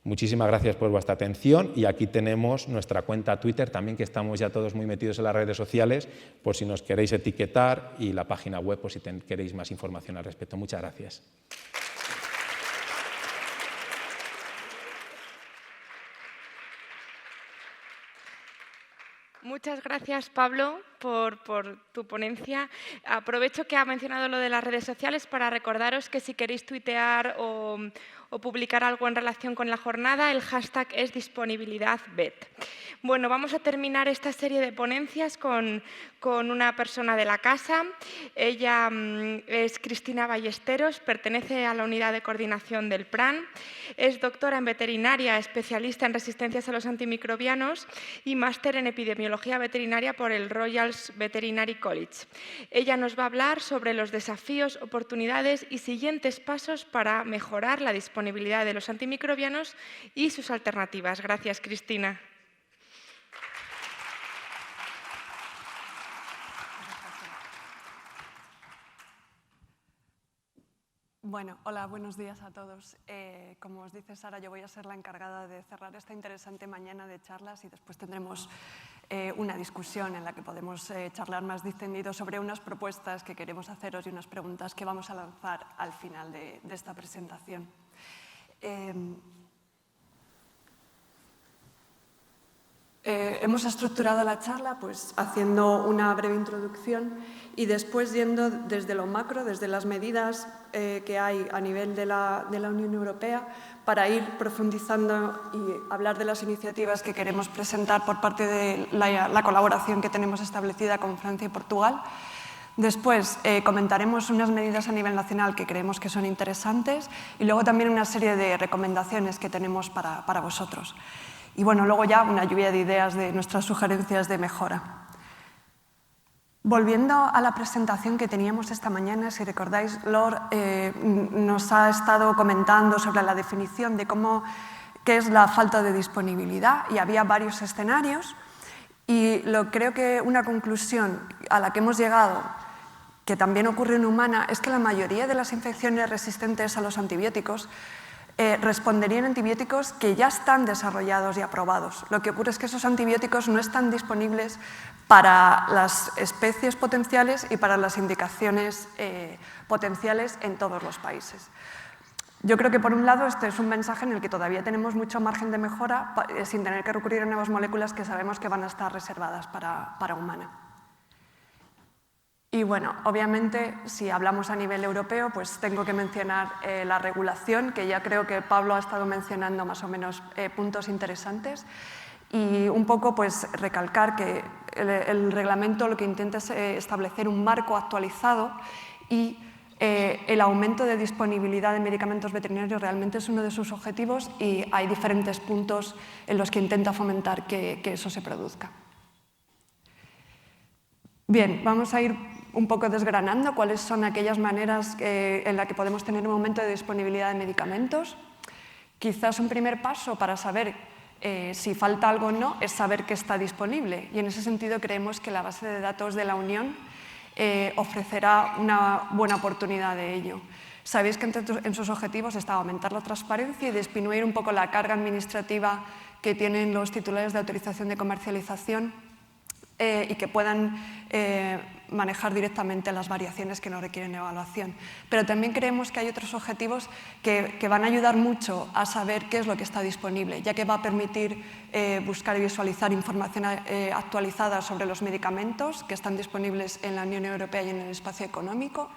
Muchísimas gracias por vuestra atención, y aquí tenemos nuestra cuenta Twitter también, que estamos ya todos muy metidos en las redes sociales, por si nos queréis etiquetar, y la página web por si queréis más información al respecto. Muchas gracias. Muchas gracias, Pablo, por tu ponencia. Aprovecho que ha mencionado lo de las redes sociales para recordaros que si queréis tuitear o publicar algo en relación con la jornada, el hashtag es disponibilidadvet. Bueno, vamos a terminar esta serie de ponencias con una persona de la casa. Ella es Cristina Ballesteros, pertenece a la unidad de coordinación del PRAN, es doctora en veterinaria, especialista en resistencias a los antimicrobianos y máster en epidemiología veterinaria por el Royal Veterinary College. Ella nos va a hablar sobre los desafíos, oportunidades y siguientes pasos para mejorar la disponibilidad de los antimicrobianos y sus alternativas. Gracias, Cristina. Bueno, hola, buenos días a todos. Como os dice Sara, yo voy a ser la encargada de cerrar esta interesante mañana de charlas y después tendremos una discusión en la que podemos charlar más distendido sobre unas propuestas que queremos haceros y unas preguntas que vamos a lanzar al final de esta presentación. Hemos estructurado la charla pues, haciendo una breve introducción y después yendo desde lo macro, desde las medidas que hay a nivel de la Unión Europea, para ir profundizando y hablar de las iniciativas que queremos presentar por parte de la colaboración que tenemos establecida con Francia y Portugal. Después comentaremos unas medidas a nivel nacional que creemos que son interesantes y luego también una serie de recomendaciones que tenemos para vosotros. Y bueno, luego ya una lluvia de ideas de nuestras sugerencias de mejora. Volviendo a la presentación que teníamos esta mañana, si recordáis, Lor nos ha estado comentando sobre la definición de qué es la falta de disponibilidad y había varios escenarios y creo que una conclusión a la que hemos llegado, que también ocurre en humana, es que la mayoría de las infecciones resistentes a los antibióticos responderían antibióticos que ya están desarrollados y aprobados. Lo que ocurre es que esos antibióticos no están disponibles para las especies potenciales y para las indicaciones potenciales en todos los países. Yo creo que, por un lado, este es un mensaje en el que todavía tenemos mucho margen de mejora sin tener que recurrir a nuevas moléculas que sabemos que van a estar reservadas para humana. Y bueno, obviamente, si hablamos a nivel europeo, pues tengo que mencionar la regulación, que ya creo que Pablo ha estado mencionando más o menos puntos interesantes. Y un poco pues recalcar que el reglamento lo que intenta es establecer un marco actualizado y el aumento de disponibilidad de medicamentos veterinarios realmente es uno de sus objetivos y hay diferentes puntos en los que intenta fomentar que eso se produzca. Bien, vamos a ir un poco desgranando cuáles son aquellas maneras en las que podemos tener un aumento de disponibilidad de medicamentos. Quizás un primer paso para saber si falta algo o no es saber que está disponible y en ese sentido creemos que la base de datos de la Unión ofrecerá una buena oportunidad de ello. Sabéis que en sus objetivos está aumentar la transparencia y disminuir un poco la carga administrativa que tienen los titulares de autorización de comercialización y que puedan manejar directamente las variaciones que no requieren evaluación. Pero también creemos que hay otros objetivos que van a ayudar mucho a saber qué es lo que está disponible, ya que va a permitir buscar y visualizar información actualizada sobre los medicamentos que están disponibles en la Unión Europea y en el espacio económico.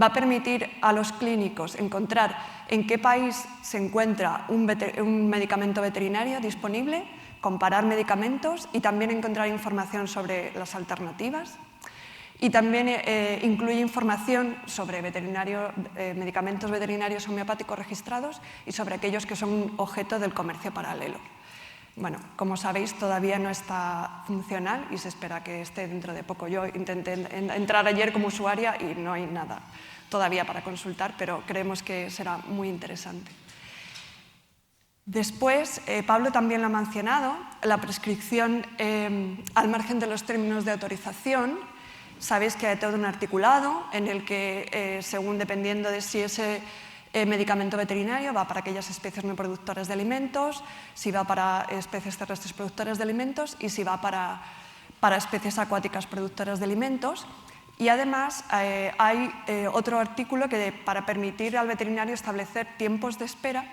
Va a permitir a los clínicos encontrar en qué país se encuentra un medicamento veterinario disponible, comparar medicamentos y también encontrar información sobre las alternativas. Y también incluye información sobre medicamentos veterinarios homeopáticos registrados y sobre aquellos que son objeto del comercio paralelo. Bueno, como sabéis, todavía no está funcional y se espera que esté dentro de poco. Yo intenté entrar ayer como usuaria y no hay nada todavía para consultar, pero creemos que será muy interesante. Después, Pablo también lo ha mencionado, la prescripción al margen de los términos de autorización. Sabéis que hay todo un articulado en el que, según dependiendo de si ese medicamento veterinario va para aquellas especies no productoras de alimentos, si va para especies terrestres productoras de alimentos y si va para especies acuáticas productoras de alimentos. Y además hay otro artículo que para permitir al veterinario establecer tiempos de espera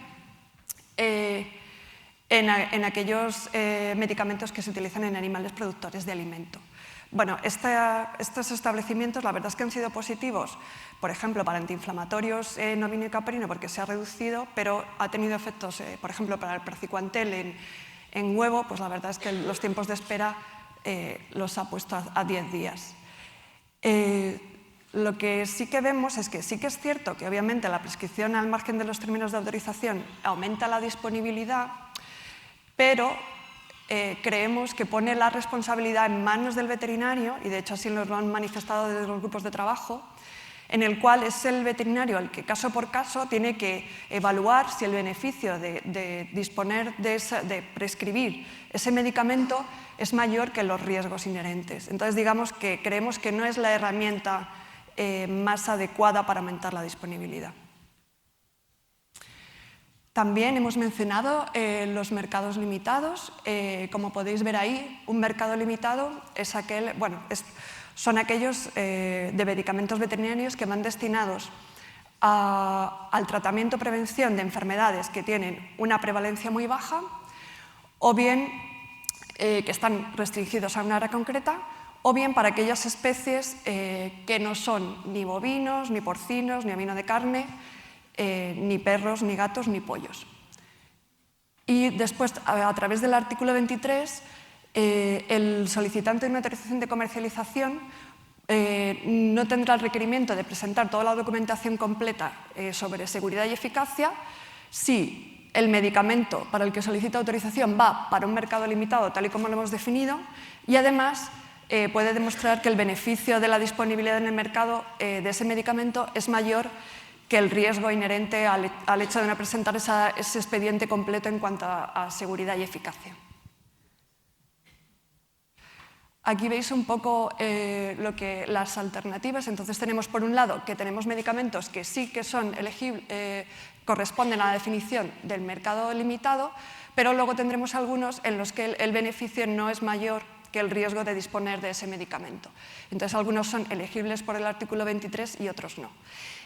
en aquellos medicamentos que se utilizan en animales productores de alimento. Bueno, estos establecimientos la verdad es que han sido positivos, por ejemplo, para antiinflamatorios en ovino y caprino porque se ha reducido, pero ha tenido efectos, por ejemplo, para el praziquantel en huevo, pues la verdad es que los tiempos de espera los ha puesto a 10 días. Lo que sí que vemos es que sí que es cierto que obviamente la prescripción al margen de los términos de autorización aumenta la disponibilidad, pero creemos que pone la responsabilidad en manos del veterinario, y de hecho así lo han manifestado desde los grupos de trabajo, en el cual es el veterinario el que caso por caso tiene que evaluar si el beneficio de disponer de prescribir ese medicamento es mayor que los riesgos inherentes. Entonces, digamos que creemos que no es la herramienta más adecuada para aumentar la disponibilidad. También hemos mencionado los mercados limitados. Como podéis ver ahí, un mercado limitado es aquel, son aquellos de medicamentos veterinarios que van destinados al tratamiento o prevención de enfermedades que tienen una prevalencia muy baja o bien que están restringidos a una área concreta, o bien para aquellas especies que no son ni bovinos, ni porcinos, ni ovino de carne, ni perros, ni gatos, ni pollos. Y después, a través del artículo 23, el solicitante de una autorización de comercialización no tendrá el requerimiento de presentar toda la documentación completa sobre seguridad y eficacia si el medicamento para el que solicita autorización va para un mercado limitado, tal y como lo hemos definido, y además puede demostrar que el beneficio de la disponibilidad en el mercado de ese medicamento es mayor que el riesgo inherente al hecho de no presentar ese expediente completo en cuanto a seguridad y eficacia. Aquí veis un poco las alternativas. Entonces tenemos, por un lado, que tenemos medicamentos que sí que son elegibles, corresponden a la definición del mercado limitado, pero luego tendremos algunos en los que el beneficio no es mayor que el riesgo de disponer de ese medicamento. Entonces, algunos son elegibles por el artículo 23 y otros no.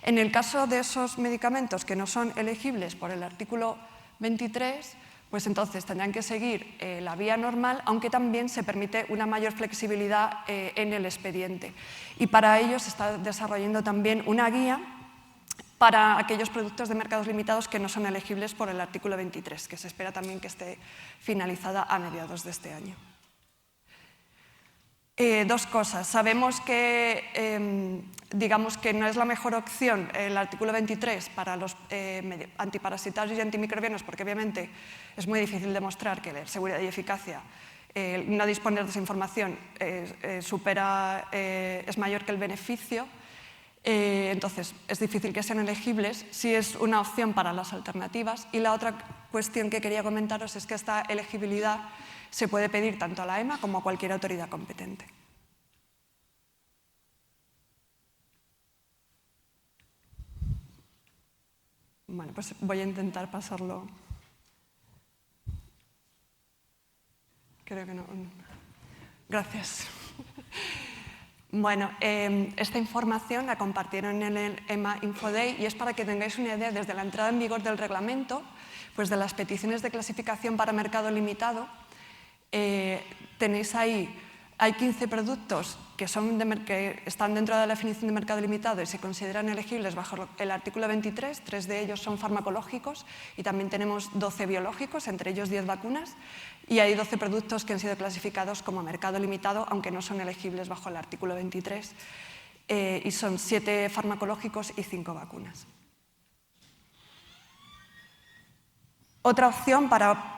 En el caso de esos medicamentos que no son elegibles por el artículo 23, pues entonces tendrán que seguir la vía normal, aunque también se permite una mayor flexibilidad en el expediente. Y para ello se está desarrollando también una guía para aquellos productos de mercados limitados que no son elegibles por el artículo 23, que se espera también que esté finalizada a mediados de este año. Dos cosas. Sabemos que, digamos que no es la mejor opción el artículo 23 para los antiparasitarios y antimicrobianos, porque obviamente es muy difícil demostrar que la seguridad y eficacia, no disponer de esa información es mayor que el beneficio. Entonces, es difícil que sean elegibles. Sí es una opción para las alternativas. Y la otra cuestión que quería comentaros es que esta elegibilidad se puede pedir tanto a la EMA como a cualquier autoridad competente. Bueno, pues voy a intentar pasarlo. Creo que no. Gracias. Bueno, esta información la compartieron en el EMA InfoDay y es para que tengáis una idea desde la entrada en vigor del reglamento, pues de las peticiones de clasificación para mercado limitado. Tenéis ahí, hay 15 productos que están dentro de la definición de mercado limitado y se consideran elegibles bajo el artículo 23, 3 de ellos son farmacológicos y también tenemos 12 biológicos, entre ellos 10 vacunas, y hay 12 productos que han sido clasificados como mercado limitado, aunque no son elegibles bajo el artículo 23, y son 7 farmacológicos y 5 vacunas. Otra opción para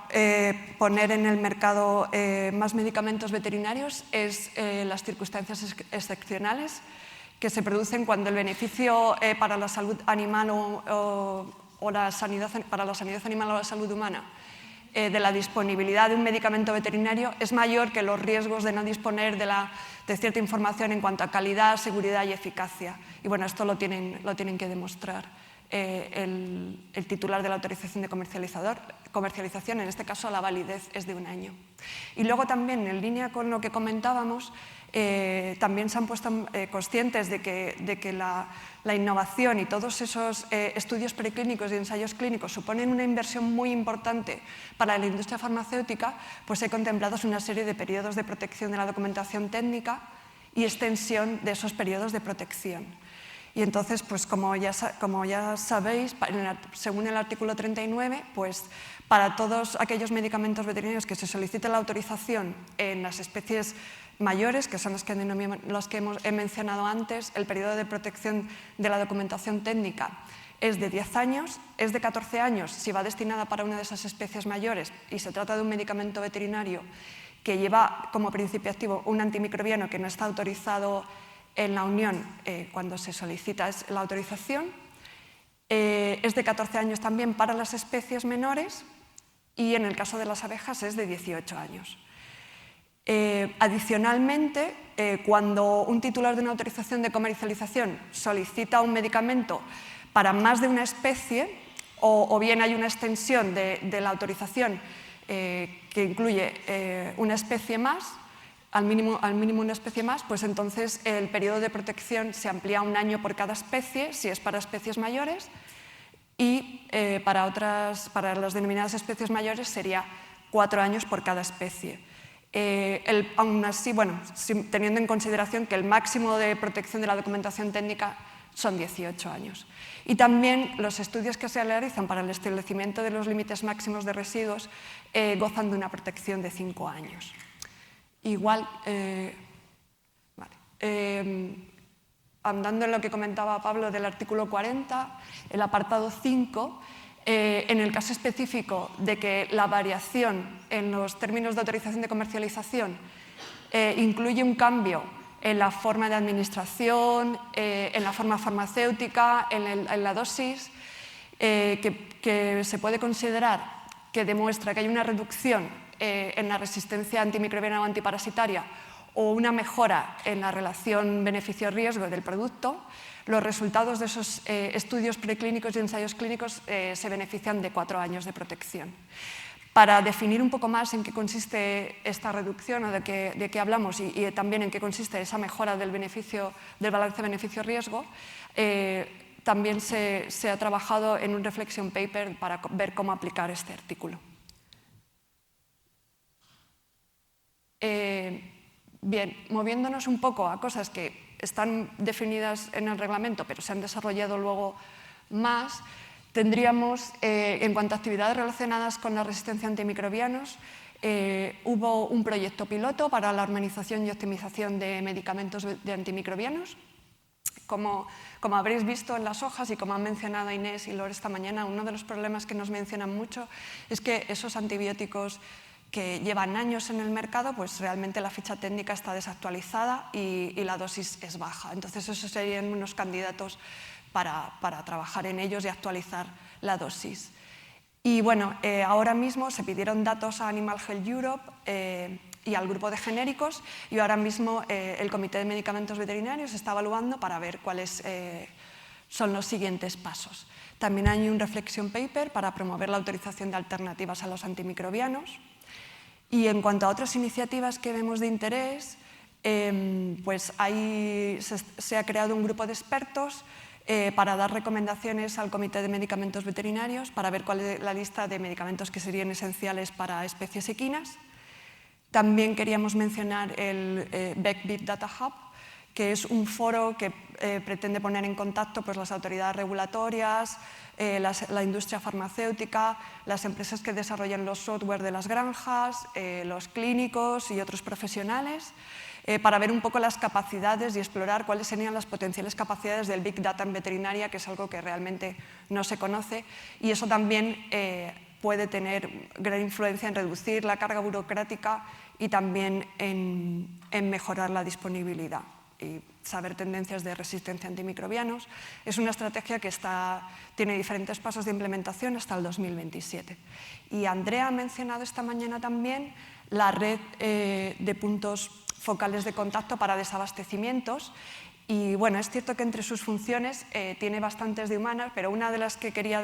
poner en el mercado más medicamentos veterinarios es las circunstancias excepcionales que se producen cuando el beneficio para la salud animal o la sanidad, para la sanidad animal o la salud humana de la disponibilidad de un medicamento veterinario es mayor que los riesgos de no disponer de cierta información en cuanto a calidad, seguridad y eficacia. Y bueno, esto lo tienen que demostrar el titular de la autorización de comercialización, en este caso la validez es de 1 año. Y luego también, en línea con lo que comentábamos, también se han puesto conscientes de que la innovación y todos esos estudios preclínicos y ensayos clínicos suponen una inversión muy importante para la industria farmacéutica, pues he contemplado una serie de periodos de protección de la documentación técnica y extensión de esos periodos de protección. Y entonces, pues como ya sabéis, según el artículo 39, pues para todos aquellos medicamentos veterinarios que se solicite la autorización en las especies mayores, que son las que he mencionado antes, el periodo de protección de la documentación técnica es de 10 años, es de 14 años si va destinada para una de esas especies mayores y se trata de un medicamento veterinario que lleva como principio activo un antimicrobiano que no está autorizado en la Unión cuando se solicita la autorización. Es de 14 años también para las especies menores y en el caso de las abejas es de 18 años. Adicionalmente, cuando un titular de una autorización de comercialización solicita un medicamento para más de una especie o bien hay una extensión de la autorización que incluye una especie más, al mínimo una especie más, pues entonces el periodo de protección se amplía 1 año por cada especie, si es para especies mayores, y para las denominadas especies mayores sería 4 años por cada especie. Aún así, bueno, teniendo en consideración que el máximo de protección de la documentación técnica son 18 años. Y también los estudios que se realizan para el establecimiento de los límites máximos de residuos gozan de una protección de 5 años. Igual, andando en lo que comentaba Pablo del artículo 40, el apartado 5, en el caso específico de que la variación en los términos de autorización de comercialización incluye un cambio en la forma de administración, en la forma farmacéutica, en la dosis, que se puede considerar que demuestra que hay una reducción en la resistencia antimicrobiana o antiparasitaria o una mejora en la relación beneficio-riesgo del producto, los resultados de esos estudios preclínicos y ensayos clínicos se benefician de 4 años de protección. Para definir un poco más en qué consiste esta reducción o de qué hablamos y también en qué consiste esa mejora del balance beneficio-riesgo, también se ha trabajado en un reflection paper para ver cómo aplicar este artículo. Bien, moviéndonos un poco a cosas que están definidas en el reglamento, pero se han desarrollado luego más, tendríamos, en cuanto a actividades relacionadas con la resistencia a antimicrobianos, hubo un proyecto piloto para la armonización y optimización de medicamentos de antimicrobianos. Como habréis visto en las hojas y como han mencionado Inés y Lore esta mañana, uno de los problemas que nos mencionan mucho es que esos antibióticos que llevan años en el mercado, pues realmente la ficha técnica está desactualizada y la dosis es baja. Entonces, esos serían unos candidatos para trabajar en ellos y actualizar la dosis. Y bueno, ahora mismo se pidieron datos a Animal Health Europe y al grupo de genéricos, y ahora mismo el Comité de Medicamentos Veterinarios está evaluando para ver cuáles son los siguientes pasos. También hay un reflection paper para promover la autorización de alternativas a los antimicrobianos. Y en cuanto a otras iniciativas que vemos de interés, pues se ha creado un grupo de expertos para dar recomendaciones al Comité de Medicamentos Veterinarios para ver cuál es la lista de medicamentos que serían esenciales para especies equinas. También queríamos mencionar el BEC Data Hub, que es un foro que pretende poner en contacto pues, las autoridades regulatorias, la industria farmacéutica, las empresas que desarrollan los software de las granjas, los clínicos y otros profesionales, para ver un poco las capacidades y explorar cuáles serían las potenciales capacidades del Big Data en veterinaria, que es algo que realmente no se conoce, y eso también puede tener gran influencia en reducir la carga burocrática y también en mejorar la disponibilidad y saber tendencias de resistencia a antimicrobianos. Es una estrategia que tiene diferentes pasos de implementación hasta el 2027. Y Andrea ha mencionado esta mañana también la red de puntos focales de contacto para desabastecimientos. Y bueno, es cierto que entre sus funciones tiene bastantes de humanas, pero una que quería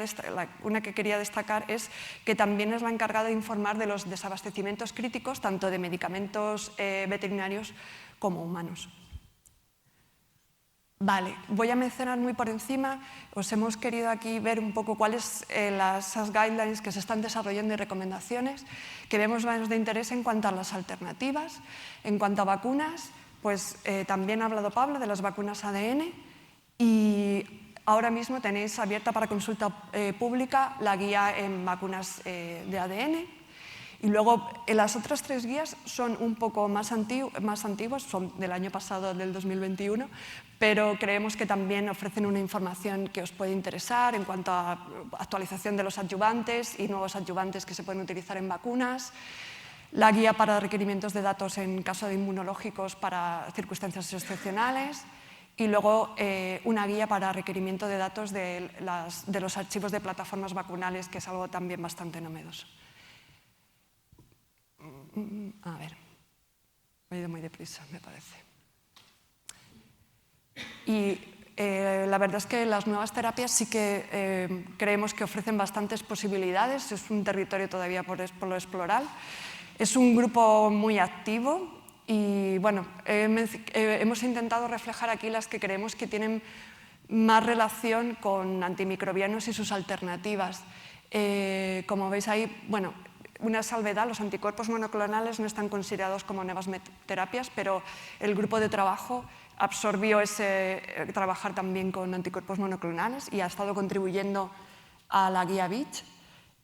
destacar es que también es la encargada de informar de los desabastecimientos críticos, tanto de medicamentos veterinarios como humanos. Vale, voy a mencionar muy por encima, os hemos querido aquí ver un poco cuáles esas guidelines que se están desarrollando y recomendaciones que vemos más de interés en cuanto a las alternativas. En cuanto a vacunas, pues también ha hablado Pablo de las vacunas ADN y ahora mismo tenéis abierta para consulta pública la guía en vacunas de ADN. Y luego las otras 3 guías son un poco más antiguas, son del año pasado, del 2021, pero creemos que también ofrecen una información que os puede interesar en cuanto a actualización de los adyuvantes y nuevos adyuvantes que se pueden utilizar en vacunas, la guía para requerimientos de datos en caso de inmunológicos para circunstancias excepcionales y luego una guía para requerimiento de datos de los archivos de plataformas vacunales, que es algo también bastante novedoso. A ver, he ido muy deprisa, me parece. Y la verdad es que las nuevas terapias sí que creemos que ofrecen bastantes posibilidades, es un territorio todavía por lo explorar. Es un grupo muy activo y bueno, hemos intentado reflejar aquí las que creemos que tienen más relación con antimicrobianos y sus alternativas. Como veis ahí, bueno, una salvedad, los anticuerpos monoclonales no están considerados como nuevas terapias, pero el grupo de trabajo absorbió trabajar también con anticuerpos monoclonales y ha estado contribuyendo a la guía BEACH.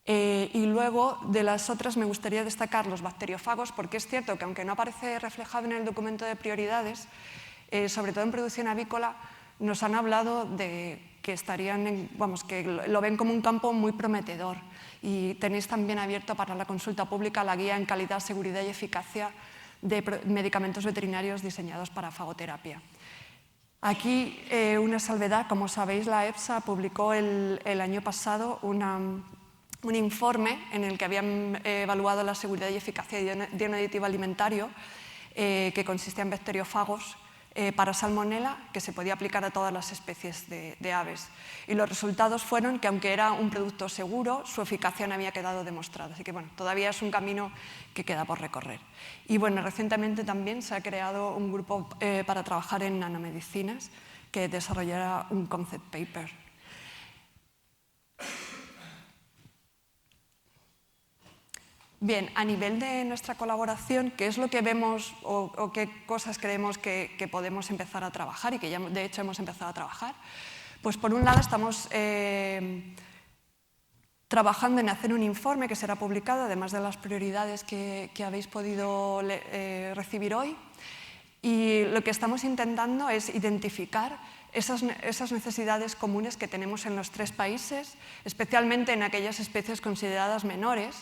Y luego, de las otras, me gustaría destacar los bacteriófagos, porque es cierto que aunque no aparece reflejado en el documento de prioridades, sobre todo en producción avícola, nos han hablado de que que lo ven como un campo muy prometedor. Y tenéis también abierto para la consulta pública la guía en calidad, seguridad y eficacia de medicamentos veterinarios diseñados para fagoterapia. Aquí una salvedad, como sabéis, la EFSA publicó el año pasado un informe en el que habían evaluado la seguridad y eficacia de un aditivo alimentario que consistía en bacteriófagos para salmonela, que se podía aplicar a todas las especies de aves. Y los resultados fueron que, aunque era un producto seguro, su eficacia no había quedado demostrada. Así que, bueno, todavía es un camino que queda por recorrer. Y, bueno, recientemente también se ha creado un grupo para trabajar en nanomedicinas que desarrollará un concept paper. Bien, a nivel de nuestra colaboración, ¿qué es lo que vemos o qué cosas creemos que podemos empezar a trabajar y que ya de hecho hemos empezado a trabajar? Pues por un lado estamos trabajando en hacer un informe que será publicado, además de las prioridades que habéis podido recibir hoy. Y lo que estamos intentando es identificar esas necesidades comunes que tenemos en los 3 países, especialmente en aquellas especies consideradas menores,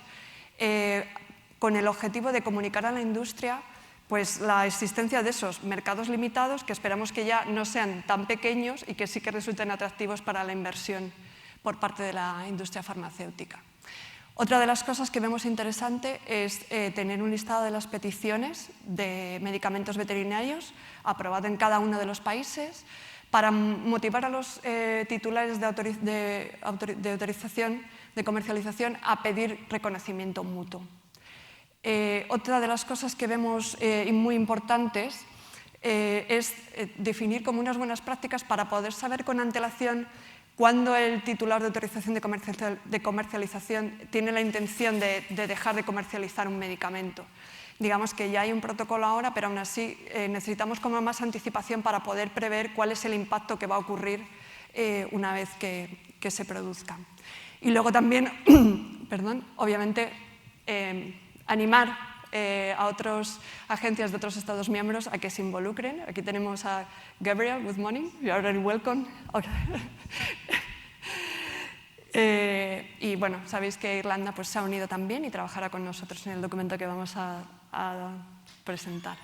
con el objetivo de comunicar a la industria pues, la existencia de esos mercados limitados que esperamos que ya no sean tan pequeños y que sí que resulten atractivos para la inversión por parte de la industria farmacéutica. Otra de las cosas que vemos interesante es tener un listado de las peticiones de medicamentos veterinarios aprobado en cada uno de los países para motivar a los titulares de autorización de comercialización a pedir reconocimiento mutuo. Otra de las cosas que vemos muy importantes es definir como unas buenas prácticas para poder saber con antelación cuándo el titular de autorización de comercialización tiene la intención de dejar de comercializar un medicamento. Digamos que ya hay un protocolo ahora, pero aún así necesitamos como más anticipación para poder prever cuál es el impacto que va a ocurrir una vez que se produzca. Y luego también, obviamente, animar a otras agencias de otros Estados miembros a que se involucren. Aquí tenemos a Gabriel, good morning, you are very welcome. Y bueno, sabéis que Irlanda pues, se ha unido también y trabajará con nosotros en el documento que vamos a presentar.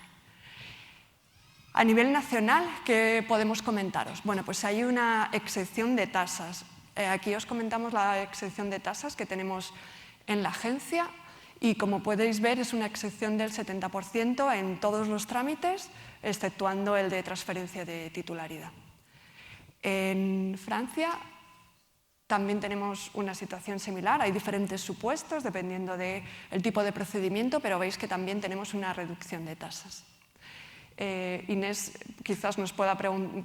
A nivel nacional, ¿qué podemos comentaros? Bueno, pues hay una exención de tasas. Aquí os comentamos la exención de tasas que tenemos en la agencia y como podéis ver es una exención del 70% en todos los trámites, exceptuando el de transferencia de titularidad. En Francia también tenemos una situación similar, hay diferentes supuestos dependiendo del tipo de procedimiento, pero veis que también tenemos una reducción de tasas. Inés quizás nos pueda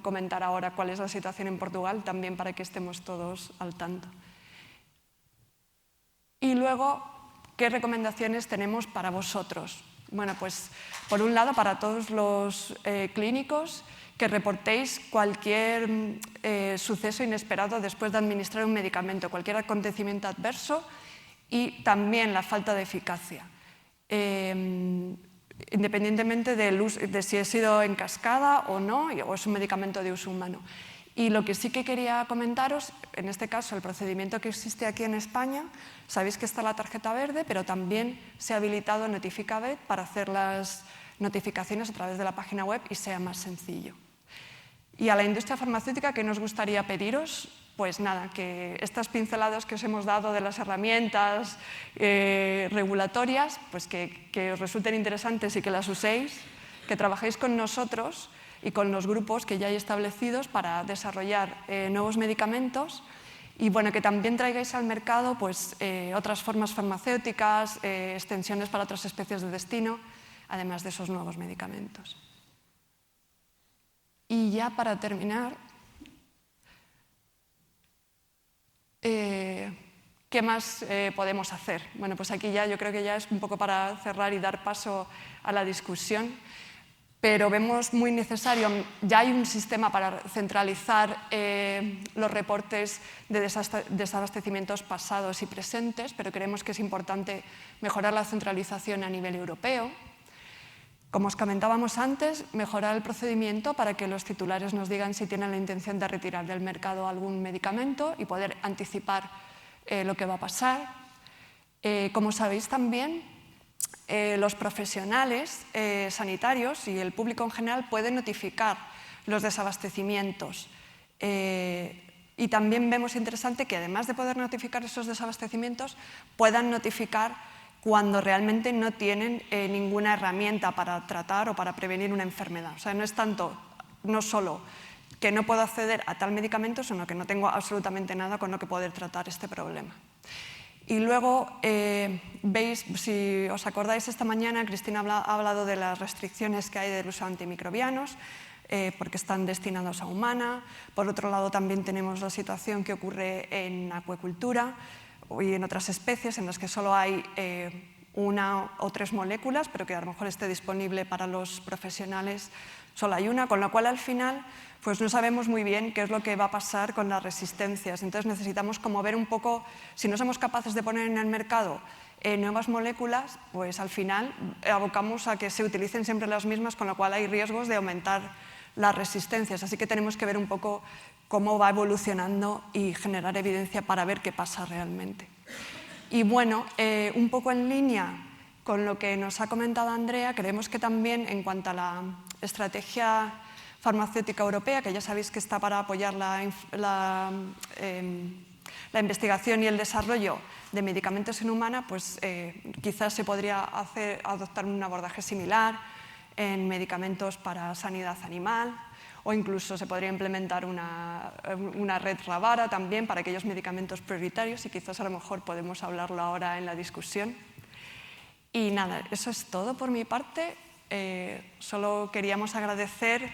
comentar ahora cuál es la situación en Portugal, también para que estemos todos al tanto. Y luego, ¿qué recomendaciones tenemos para vosotros? Bueno, pues por un lado, para todos los clínicos, que reportéis cualquier suceso inesperado después de administrar un medicamento, cualquier acontecimiento adverso y también la falta de eficacia. Independientemente de si ha sido en cascada o no, o es un medicamento de uso humano. Y lo que sí que quería comentaros, en este caso el procedimiento que existe aquí en España, sabéis que está la tarjeta verde, pero también se ha habilitado Notificavet para hacer las notificaciones a través de la página web y sea más sencillo. Y a la industria farmacéutica, ¿qué nos gustaría pediros? Pues nada, que estas pinceladas que os hemos dado de las herramientas regulatorias, pues que os resulten interesantes y que las uséis, que trabajéis con nosotros, y con los grupos que ya hay establecidos para desarrollar nuevos medicamentos y bueno, que también traigáis al mercado pues, otras formas farmacéuticas, extensiones para otras especies de destino, además de esos nuevos medicamentos. Y ya para terminar, ¿qué más podemos hacer? Bueno, pues aquí ya yo creo que ya es un poco para cerrar y dar paso a la discusión, pero vemos muy necesario, ya hay un sistema para centralizar los reportes de desabastecimientos pasados y presentes, pero creemos que es importante mejorar la centralización a nivel europeo. Como os comentábamos antes, mejorar el procedimiento para que los titulares nos digan si tienen la intención de retirar del mercado algún medicamento y poder anticipar lo que va a pasar. Como sabéis también, los profesionales sanitarios y el público en general pueden notificar los desabastecimientos. Y también vemos interesante que además de poder notificar esos desabastecimientos, puedan notificar cuando realmente no tienen ninguna herramienta para tratar o para prevenir una enfermedad. O sea, no solo que no puedo acceder a tal medicamento, sino que no tengo absolutamente nada con lo que poder tratar este problema. Y luego, veis, si os acordáis, esta mañana Cristina ha hablado de las restricciones que hay del uso de antimicrobianos, porque están destinados a humana. Por otro lado, también tenemos la situación que ocurre en acuicultura y en otras especies en las que solo hay 1 o 3 moléculas, pero que a lo mejor esté disponible para los profesionales solo hay una, con lo cual al final pues no sabemos muy bien qué es lo que va a pasar con las resistencias. Entonces necesitamos como ver un poco, si no somos capaces de poner en el mercado nuevas moléculas, pues al final abocamos a que se utilicen siempre las mismas, con lo cual hay riesgos de aumentar las resistencias. Así que tenemos que ver un poco cómo va evolucionando y generar evidencia para ver qué pasa realmente. Y bueno, un poco en línea con lo que nos ha comentado Andrea, creemos que también en cuanto a la estrategia farmacéutica europea, que ya sabéis que está para apoyar la investigación y el desarrollo de medicamentos en humana, pues quizás se podría adoptar un abordaje similar en medicamentos para sanidad animal, o incluso se podría implementar una red Ravara también para aquellos medicamentos prioritarios, y quizás a lo mejor podemos hablarlo ahora en la discusión. Y nada, eso es todo por mi parte. Solo queríamos agradecer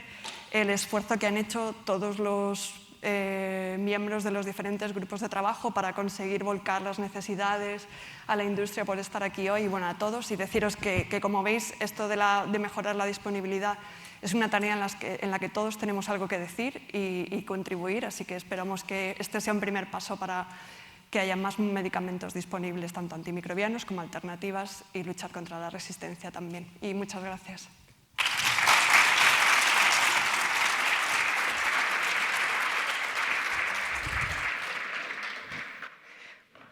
el esfuerzo que han hecho todos los miembros de los diferentes grupos de trabajo para conseguir volcar las necesidades a la industria, por estar aquí hoy, y bueno, a todos, y deciros que como veis, esto de mejorar la disponibilidad es una tarea en la que todos tenemos algo que decir y contribuir, así que esperamos que este sea un primer paso para que haya más medicamentos disponibles, tanto antimicrobianos como alternativas, y luchar contra la resistencia también. Y muchas gracias.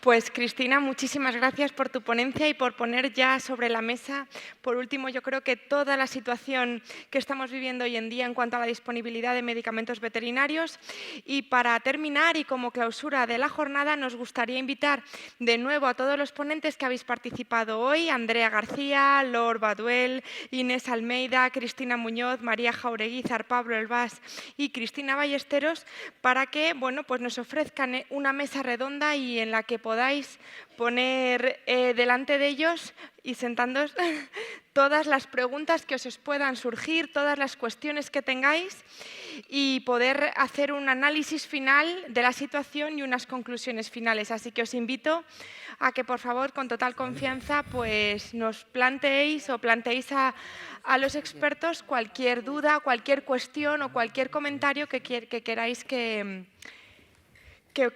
Pues Cristina, muchísimas gracias por tu ponencia y por poner ya sobre la mesa, por último, yo creo que toda la situación que estamos viviendo hoy en día en cuanto a la disponibilidad de medicamentos veterinarios. Y para terminar, y como clausura de la jornada, nos gustaría invitar de nuevo a todos los ponentes que habéis participado hoy: Andrea García, Lor Baduel, Inés Almeida, Cristina Muñoz, María Jaureguizar, Pablo Elbás y Cristina Ballesteros, para que pues nos ofrezcan una mesa redonda y en la que podáis poner delante de ellos y sentándoos todas las preguntas que os puedan surgir, todas las cuestiones que tengáis, y poder hacer un análisis final de la situación y unas conclusiones finales. Así que os invito a que, por favor, con total confianza, pues nos planteéis a los expertos cualquier duda, cualquier cuestión o cualquier comentario que queráis que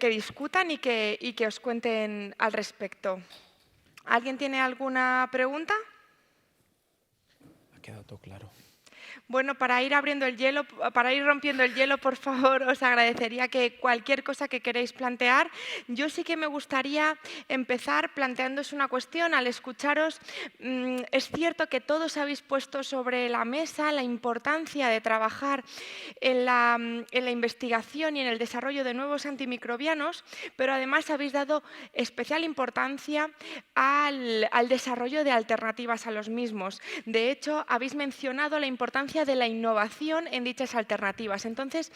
discutan y que os cuenten al respecto. ¿Alguien tiene alguna pregunta? Ha quedado todo claro. Bueno, para ir rompiendo el hielo, por favor, os agradecería que cualquier cosa que queréis plantear. Yo sí que me gustaría empezar planteándoos una cuestión. Al escucharos, es cierto que todos habéis puesto sobre la mesa la importancia de trabajar en la investigación y en el desarrollo de nuevos antimicrobianos, pero además habéis dado especial importancia al desarrollo de alternativas a los mismos. De hecho, habéis mencionado la importancia importancia de la innovación en dichas alternativas. Entonces,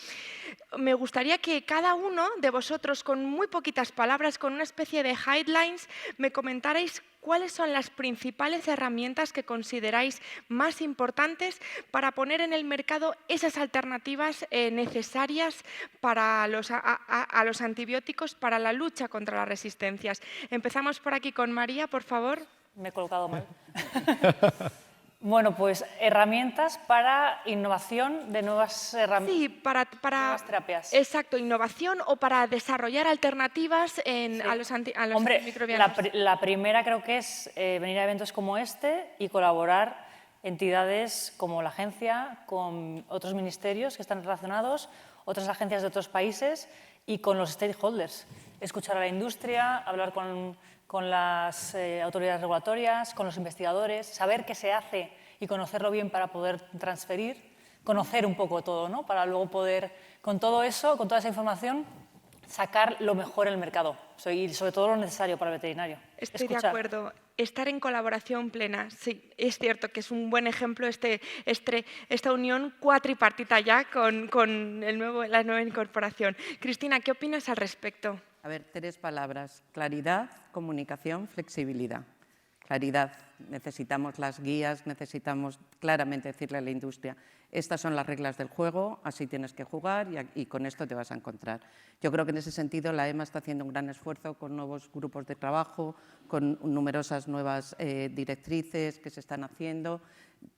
me gustaría que cada uno de vosotros, con muy poquitas palabras, con una especie de headlines, me comentarais cuáles son las principales herramientas que consideráis más importantes para poner en el mercado esas alternativas necesarias para a los antibióticos para la lucha contra las resistencias. Empezamos por aquí con María, por favor. Me he colocado mal. Bueno, pues herramientas para innovación de nuevas herramientas. Sí, para nuevas terapias. Exacto, innovación o para desarrollar alternativas a los Hombre, antimicrobianos. la primera creo que es venir a eventos como este y colaborar entidades como la agencia, con otros ministerios que están relacionados, otras agencias de otros países y con los stakeholders. Escuchar a la industria, hablar con las autoridades regulatorias, con los investigadores, saber qué se hace y conocerlo bien para poder transferir, conocer un poco todo, ¿no? Para luego poder, con todo eso, con toda esa información, sacar lo mejor en el mercado y sobre todo lo necesario para el veterinario. Estoy de acuerdo. Estar en colaboración plena. Sí, es cierto que es un buen ejemplo esta unión cuatripartita ya con la nueva incorporación. Cristina, ¿qué opinas al respecto? A ver, 3 palabras: claridad, comunicación, flexibilidad. Claridad. Necesitamos las guías, necesitamos claramente decirle a la industria: estas son las reglas del juego, así tienes que jugar y con esto te vas a encontrar. Yo creo que en ese sentido la EMA está haciendo un gran esfuerzo con nuevos grupos de trabajo, con numerosas nuevas directrices que se están haciendo.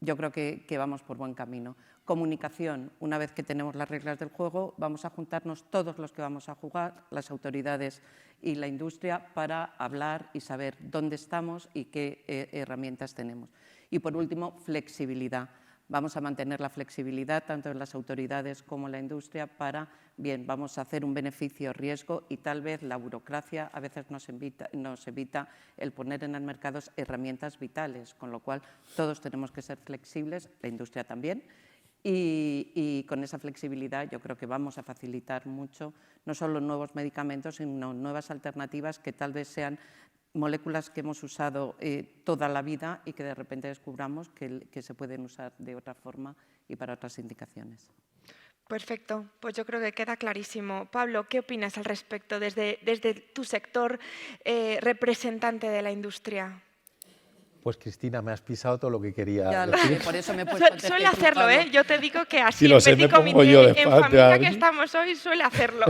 Yo creo que vamos por buen camino. Comunicación. Una vez que tenemos las reglas del juego, vamos a juntarnos todos los que vamos a jugar, las autoridades y la industria, para hablar y saber dónde estamos y qué herramientas tenemos. Y por último, flexibilidad. Vamos a mantener la flexibilidad tanto en las autoridades como en la industria para, bien, vamos a hacer un beneficio-riesgo y tal vez la burocracia a veces nos evita el poner en el mercado herramientas vitales, con lo cual todos tenemos que ser flexibles, la industria también, y con esa flexibilidad yo creo que vamos a facilitar mucho no solo nuevos medicamentos, sino nuevas alternativas que tal vez sean moléculas que hemos usado toda la vida y que de repente descubramos que se pueden usar de otra forma y para otras indicaciones. Perfecto, pues yo creo que queda clarísimo. Pablo, ¿qué opinas al respecto desde tu sector representante de la industria? Pues Cristina, me has pisado todo lo que quería ya decir. Por eso me he puesto Suele hacerlo, ¿eh? Yo te digo que así, Sí, lo sé, me pongo yo de en parte familia aquí. que estamos hoy, suele hacerlo.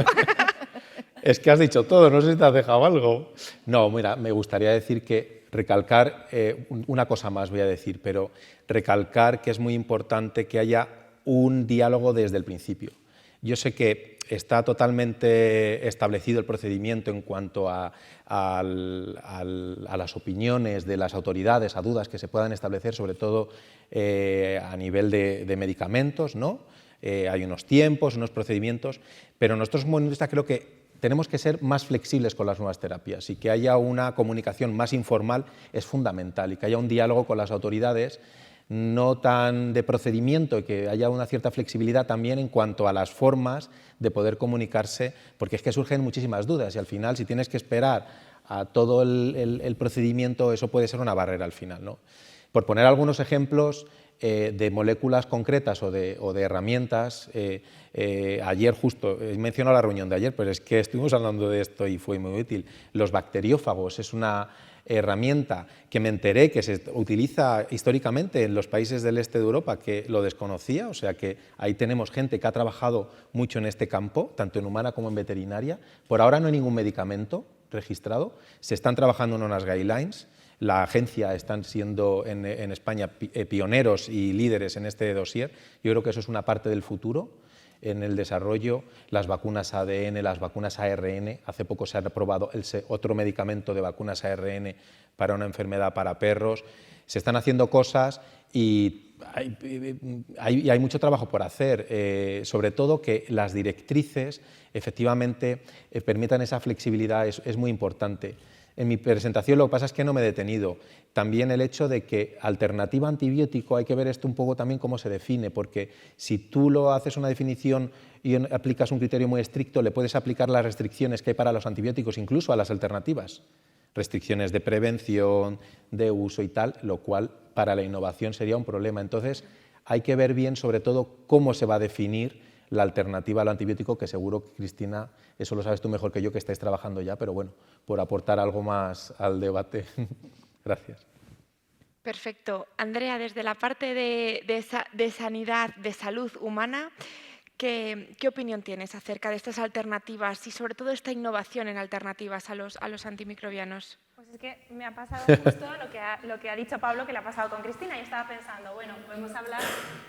Es que has dicho todo, no sé si te has dejado algo. No, mira, me gustaría decir que recalcar, una cosa más voy a decir, pero recalcar que es muy importante que haya un diálogo desde el principio. Yo sé que está totalmente establecido el procedimiento en cuanto a las opiniones de las autoridades, a dudas que se puedan establecer, sobre todo a nivel de medicamentos, ¿no? Hay unos tiempos, unos procedimientos, pero nosotros como industria creo que tenemos que ser más flexibles con las nuevas terapias y que haya una comunicación más informal es fundamental y que haya un diálogo con las autoridades no tan de procedimiento y que haya una cierta flexibilidad también en cuanto a las formas de poder comunicarse, porque es que surgen muchísimas dudas y al final si tienes que esperar a todo el procedimiento eso puede ser una barrera al final, ¿no? Por poner algunos ejemplos de moléculas concretas o de herramientas, ayer justo, he mencionado la reunión de ayer, pero es que estuvimos hablando de esto y fue muy útil. Los bacteriófagos es una herramienta que me enteré que se utiliza históricamente en los países del este de Europa, que lo desconocía, o sea que ahí tenemos gente que ha trabajado mucho en este campo, tanto en humana como en veterinaria. Por ahora no hay ningún medicamento registrado, se están trabajando en unas guidelines. La agencia están siendo en España pioneros y líderes en este dossier. Yo creo que eso es una parte del futuro en el desarrollo. Las vacunas ADN, las vacunas ARN. Hace poco se ha aprobado otro medicamento de vacunas ARN para una enfermedad para perros. Se están haciendo cosas y hay mucho trabajo por hacer. Sobre todo que las directrices efectivamente permitan esa flexibilidad es muy importante. En mi presentación lo que pasa es que no me he detenido. También el hecho de que alternativa antibiótico, hay que ver esto un poco también cómo se define, porque si tú lo haces una definición y aplicas un criterio muy estricto, le puedes aplicar las restricciones que hay para los antibióticos, incluso a las alternativas. Restricciones de prevención, de uso y tal, lo cual para la innovación sería un problema. Entonces, hay que ver bien, sobre todo, cómo se va a definir la alternativa al antibiótico, que seguro que, Cristina, eso lo sabes tú mejor que yo, que estáis trabajando ya, pero bueno, por aportar algo más al debate. Gracias. Perfecto. Andrea, desde la parte de sanidad, de salud humana, ¿qué opinión tienes acerca de estas alternativas y sobre todo esta innovación en alternativas a los antimicrobianos? Pues es que me ha pasado justo lo que ha dicho Pablo, que le ha pasado con Cristina. Yo estaba pensando, bueno, podemos hablar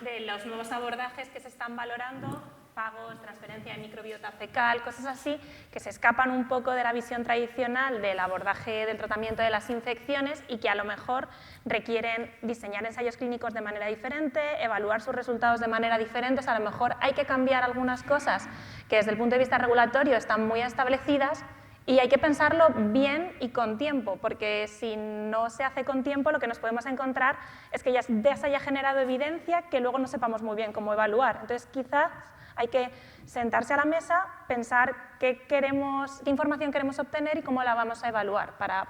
de los nuevos abordajes que se están valorando, fagos, transferencia de microbiota fecal, cosas así, que se escapan un poco de la visión tradicional del abordaje del tratamiento de las infecciones y que a lo mejor requieren diseñar ensayos clínicos de manera diferente, evaluar sus resultados de manera diferente. O sea, a lo mejor hay que cambiar algunas cosas que desde el punto de vista regulatorio están muy establecidas y hay que pensarlo bien y con tiempo, porque si no se hace con tiempo lo que nos podemos encontrar es que ya se haya generado evidencia que luego no sepamos muy bien cómo evaluar. Entonces, quizás hay que sentarse a la mesa, pensar qué información queremos obtener y cómo la vamos a evaluar para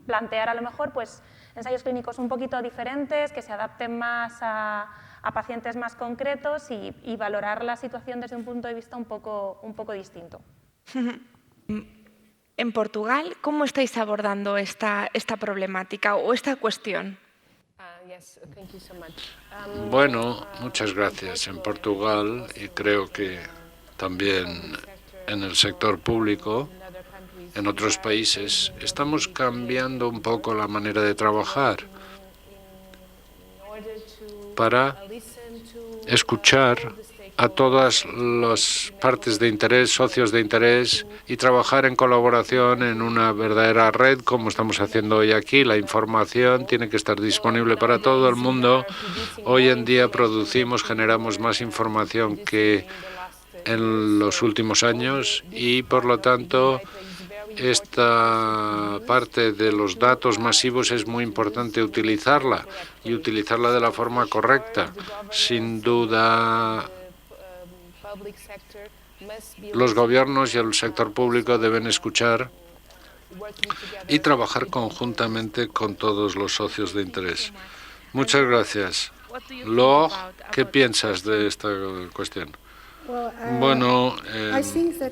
plantear a lo mejor pues, ensayos clínicos un poquito diferentes, que se adapten más a pacientes más concretos y valorar la situación desde un punto de vista un poco distinto. En Portugal, ¿cómo estáis abordando esta problemática o esta cuestión? Bueno, muchas gracias. En Portugal, y creo que también en el sector público, en otros países, estamos cambiando un poco la manera de trabajar para escuchar a todas las partes de interés, socios de interés, y trabajar en colaboración en una verdadera red, como estamos haciendo hoy aquí. La información tiene que estar disponible para todo el mundo. Hoy en día generamos más información que en los últimos años y, por lo tanto, esta parte de los datos masivos es muy importante utilizarla y utilizarla de la forma correcta. Sin duda, los gobiernos y el sector público deben escuchar y trabajar conjuntamente con todos los socios de interés. Muchas gracias. Laure, ¿qué piensas de esta cuestión? Bueno,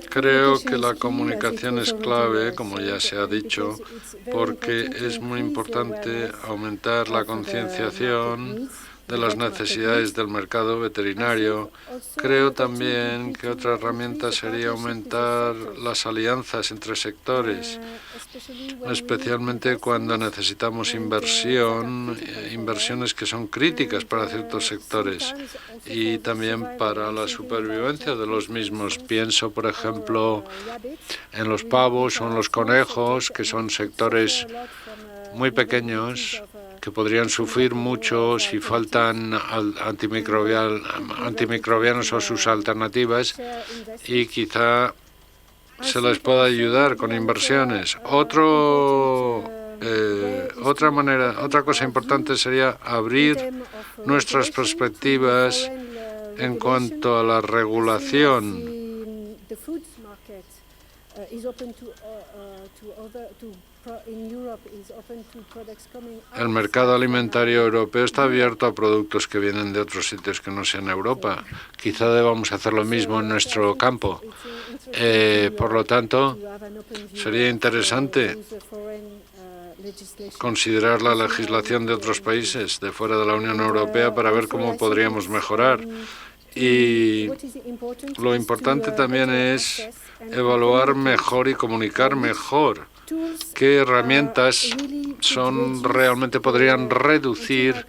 creo que la comunicación es clave, como ya se ha dicho, porque es muy importante aumentar la concienciación de las necesidades del mercado veterinario. Creo también que otra herramienta sería aumentar las alianzas entre sectores, especialmente cuando necesitamos inversiones que son críticas para ciertos sectores y también para la supervivencia de los mismos. Pienso, por ejemplo, en los pavos o en los conejos, que son sectores muy pequeños que podrían sufrir mucho si faltan antimicrobianos o sus alternativas, y quizá se les pueda ayudar con inversiones. Otra cosa importante sería abrir nuestras perspectivas en cuanto a la regulación. El mercado alimentario europeo está abierto a productos que vienen de otros sitios que no sean Europa. Quizá debamos hacer lo mismo en nuestro campo. Por lo tanto, sería interesante considerar la legislación de otros países de fuera de la Unión Europea para ver cómo podríamos mejorar. Y lo importante también es evaluar mejor y comunicar mejor qué herramientas realmente podrían reducir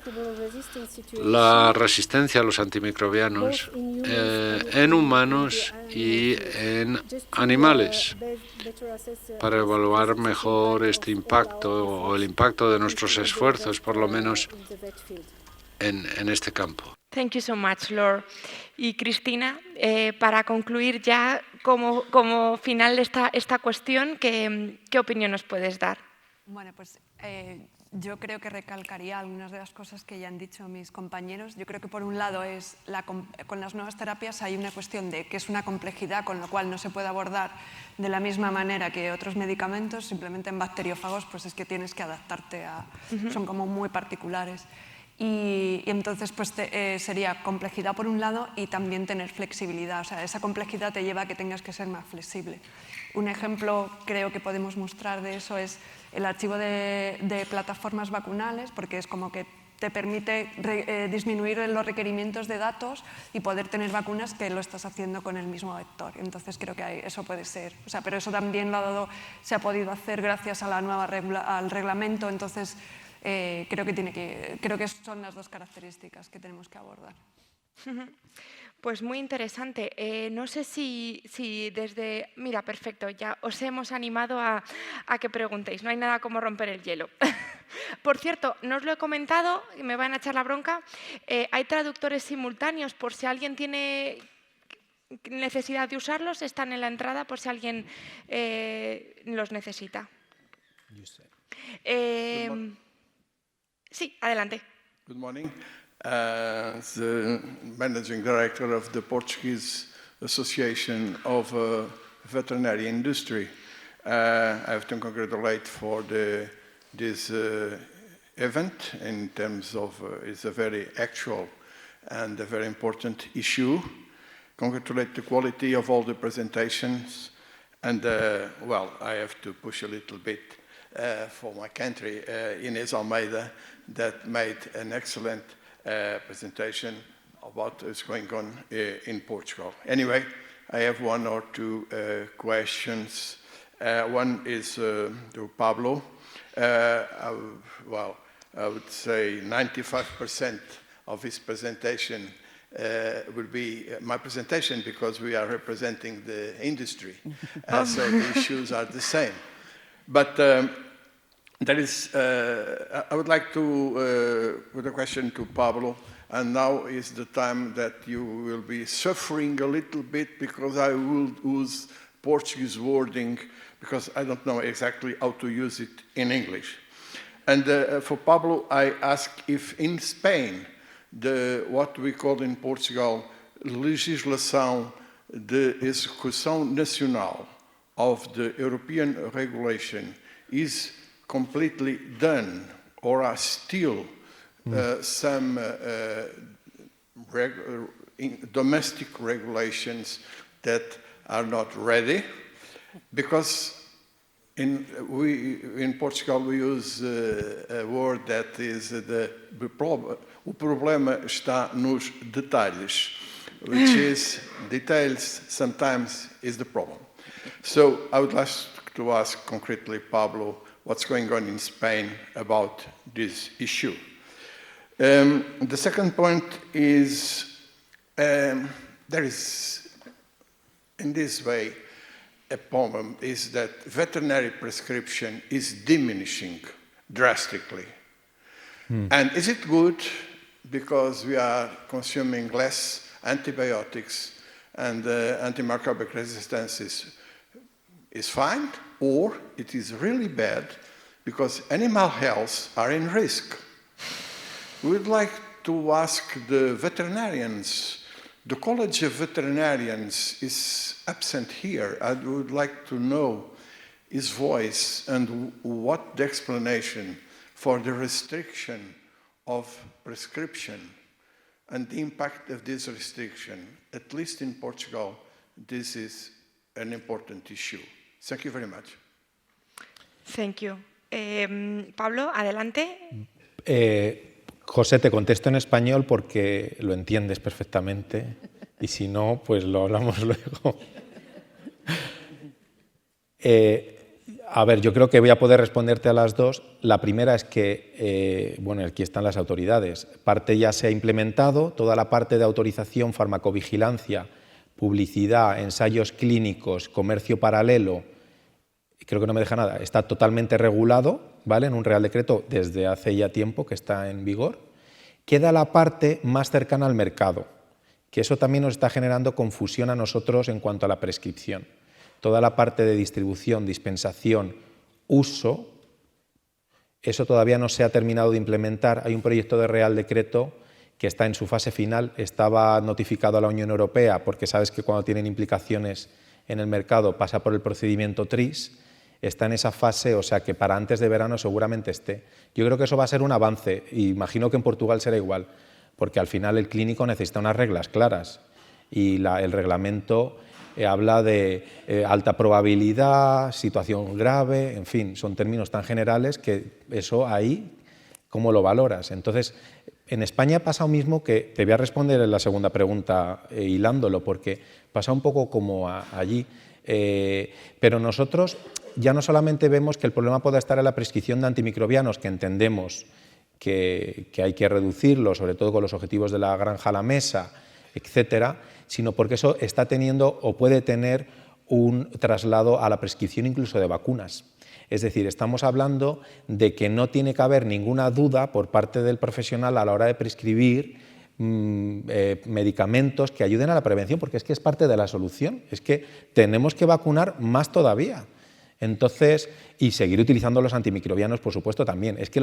la resistencia a los antimicrobianos en humanos y en animales, para evaluar mejor este impacto o el impacto de nuestros esfuerzos, por lo menos en este campo. Thank you so much, Laure. Y Cristina, para concluir ya como final de esta cuestión, ¿qué opinión nos puedes dar? Bueno, pues yo creo que recalcaría algunas de las cosas que ya han dicho mis compañeros. Yo creo que por un lado con las nuevas terapias hay una cuestión de que es una complejidad, con lo cual no se puede abordar de la misma manera que otros medicamentos. Simplemente en bacteriófagos pues es que tienes que adaptarte son como muy particulares. Y entonces pues sería complejidad por un lado y también tener flexibilidad. O sea, esa complejidad te lleva a que tengas que ser más flexible. Un ejemplo creo que podemos mostrar de eso es el archivo de plataformas vacunales, porque es como que te permite disminuir los requerimientos de datos y poder tener vacunas que lo estás haciendo con el mismo vector. Entonces creo que eso puede ser, o sea, pero eso también se ha podido hacer gracias a la nueva al reglamento. Entonces creo que son las dos características que tenemos que abordar. Pues muy interesante. No sé si desde... Mira, perfecto, ya os hemos animado a que preguntéis. No hay nada como romper el hielo. Por cierto, no os lo he comentado, y me van a echar la bronca, hay traductores simultáneos por si alguien tiene necesidad de usarlos, están en la entrada por si alguien los necesita. Sí, adelante. Good morning. The Managing Director of the Portuguese Association of Veterinary Industry. I have to congratulate for this event in terms of it's a very actual and a very important issue. Congratulate the quality of all the presentations. And, well, I have to push a little bit for my country, Inês Almeida, that made an excellent presentation of what is going on in Portugal. Anyway, I have one or two questions. One is to Pablo. Well, I would say 95% of his presentation will be my presentation because we are representing the industry, so the issues are the same. But there is, I would like to put a question to Pablo, and now is the time that you will be suffering a little bit because I will use Portuguese wording because I don't know exactly how to use it in English. And for Pablo, I ask if in Spain, what we call in Portugal, legislação de execução nacional of the European regulation is completely done, or are still some domestic regulations that are not ready? Because in Portugal we use a word that is o problema está nos detalhes, which is details sometimes is the problem. So I would like to ask concretely, Pablo, what's going on in Spain about this issue. The second point is there is, in this way, a problem is that veterinary prescription is diminishing drastically. And is it good because we are consuming less antibiotics and antimicrobial resistance is fine, or it is really bad because animal health are in risk? We would like to ask the veterinarians. The College of Veterinarians is absent here. I would like to know his voice and what the explanation for the restriction of prescription and the impact of this restriction. At least in Portugal, this is an important issue. Thank you very much. Thank you. Pablo, adelante. José, te contesto en español porque lo entiendes perfectamente y si no, pues lo hablamos luego. A ver, yo creo que voy a poder responderte a las dos. La primera es que, bueno, aquí están las autoridades. Parte ya se ha implementado, toda la parte de autorización, farmacovigilancia, publicidad, ensayos clínicos, comercio paralelo, creo que no me deja nada, está totalmente regulado, ¿vale? En un Real Decreto desde hace ya tiempo que está en vigor. Queda la parte más cercana al mercado, que eso también nos está generando confusión a nosotros en cuanto a la prescripción. Toda la parte de distribución, dispensación, uso, eso todavía no se ha terminado de implementar. Hay un proyecto de Real Decreto que está en su fase final, estaba notificado a la Unión Europea porque sabes que cuando tienen implicaciones en el mercado pasa por el procedimiento TRIS. está en esa fase, o sea que para antes de verano seguramente esté. Yo creo que eso va a ser un avance, y imagino que en Portugal será igual, porque al final el clínico necesita unas reglas claras y el reglamento habla de alta probabilidad, situación grave, en fin, son términos tan generales que eso ahí, ¿cómo lo valoras? Entonces, en España pasa lo mismo que, te voy a responder en la segunda pregunta hilándolo, porque pasa un poco como allí, pero nosotros ya no solamente vemos que el problema pueda estar en la prescripción de antimicrobianos, que entendemos que hay que reducirlo, sobre todo con los objetivos de la granja a la mesa, etcétera, sino porque eso está teniendo o puede tener un traslado a la prescripción incluso de vacunas. Es decir, estamos hablando de que no tiene que haber ninguna duda por parte del profesional a la hora de prescribir medicamentos que ayuden a la prevención, porque es que es parte de la solución, es que tenemos que vacunar más todavía. Entonces, y seguir utilizando los antimicrobianos, por supuesto, también. Es que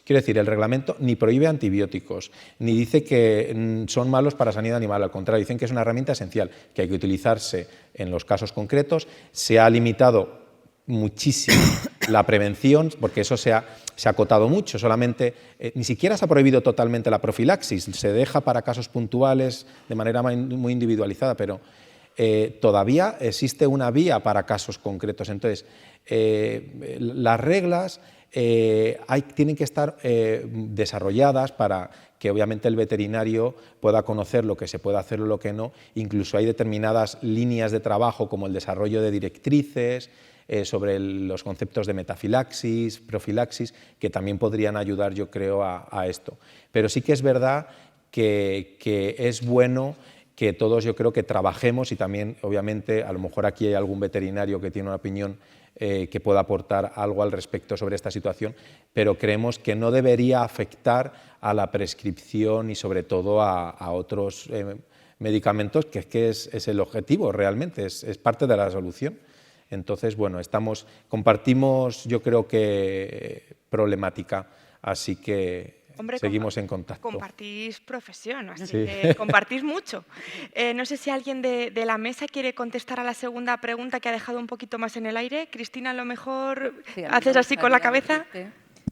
quiero decir, el reglamento ni prohíbe antibióticos, ni dice que son malos para la sanidad animal, al contrario, dicen que es una herramienta esencial, que hay que utilizarse en los casos concretos. Se ha limitado muchísimo la prevención, porque eso se ha acotado mucho, solamente, ni siquiera se ha prohibido totalmente la profilaxis, se deja para casos puntuales de manera muy individualizada, pero todavía existe una vía para casos concretos. Entonces, las reglas tienen que estar desarrolladas para que obviamente el veterinario pueda conocer lo que se puede hacer o lo que no. Incluso hay determinadas líneas de trabajo como el desarrollo de directrices sobre los conceptos de metafilaxis, profilaxis, que también podrían ayudar, yo creo, a esto. Pero sí que es verdad que es bueno que todos, yo creo, que trabajemos, y también, obviamente, a lo mejor aquí hay algún veterinario que tiene una opinión que pueda aportar algo al respecto sobre esta situación, pero creemos que no debería afectar a la prescripción y sobre todo a otros medicamentos, que es el objetivo realmente, es parte de la solución. Entonces, bueno, compartimos, yo creo que problemática, así que Hombre, seguimos en contacto. Compartís profesión, así Sí. que compartís mucho. No sé si alguien de la mesa quiere contestar a la segunda pregunta que ha dejado un poquito más en el aire. Cristina, a lo mejor Sí, a mí haces me así con la gustaría cabeza. decirte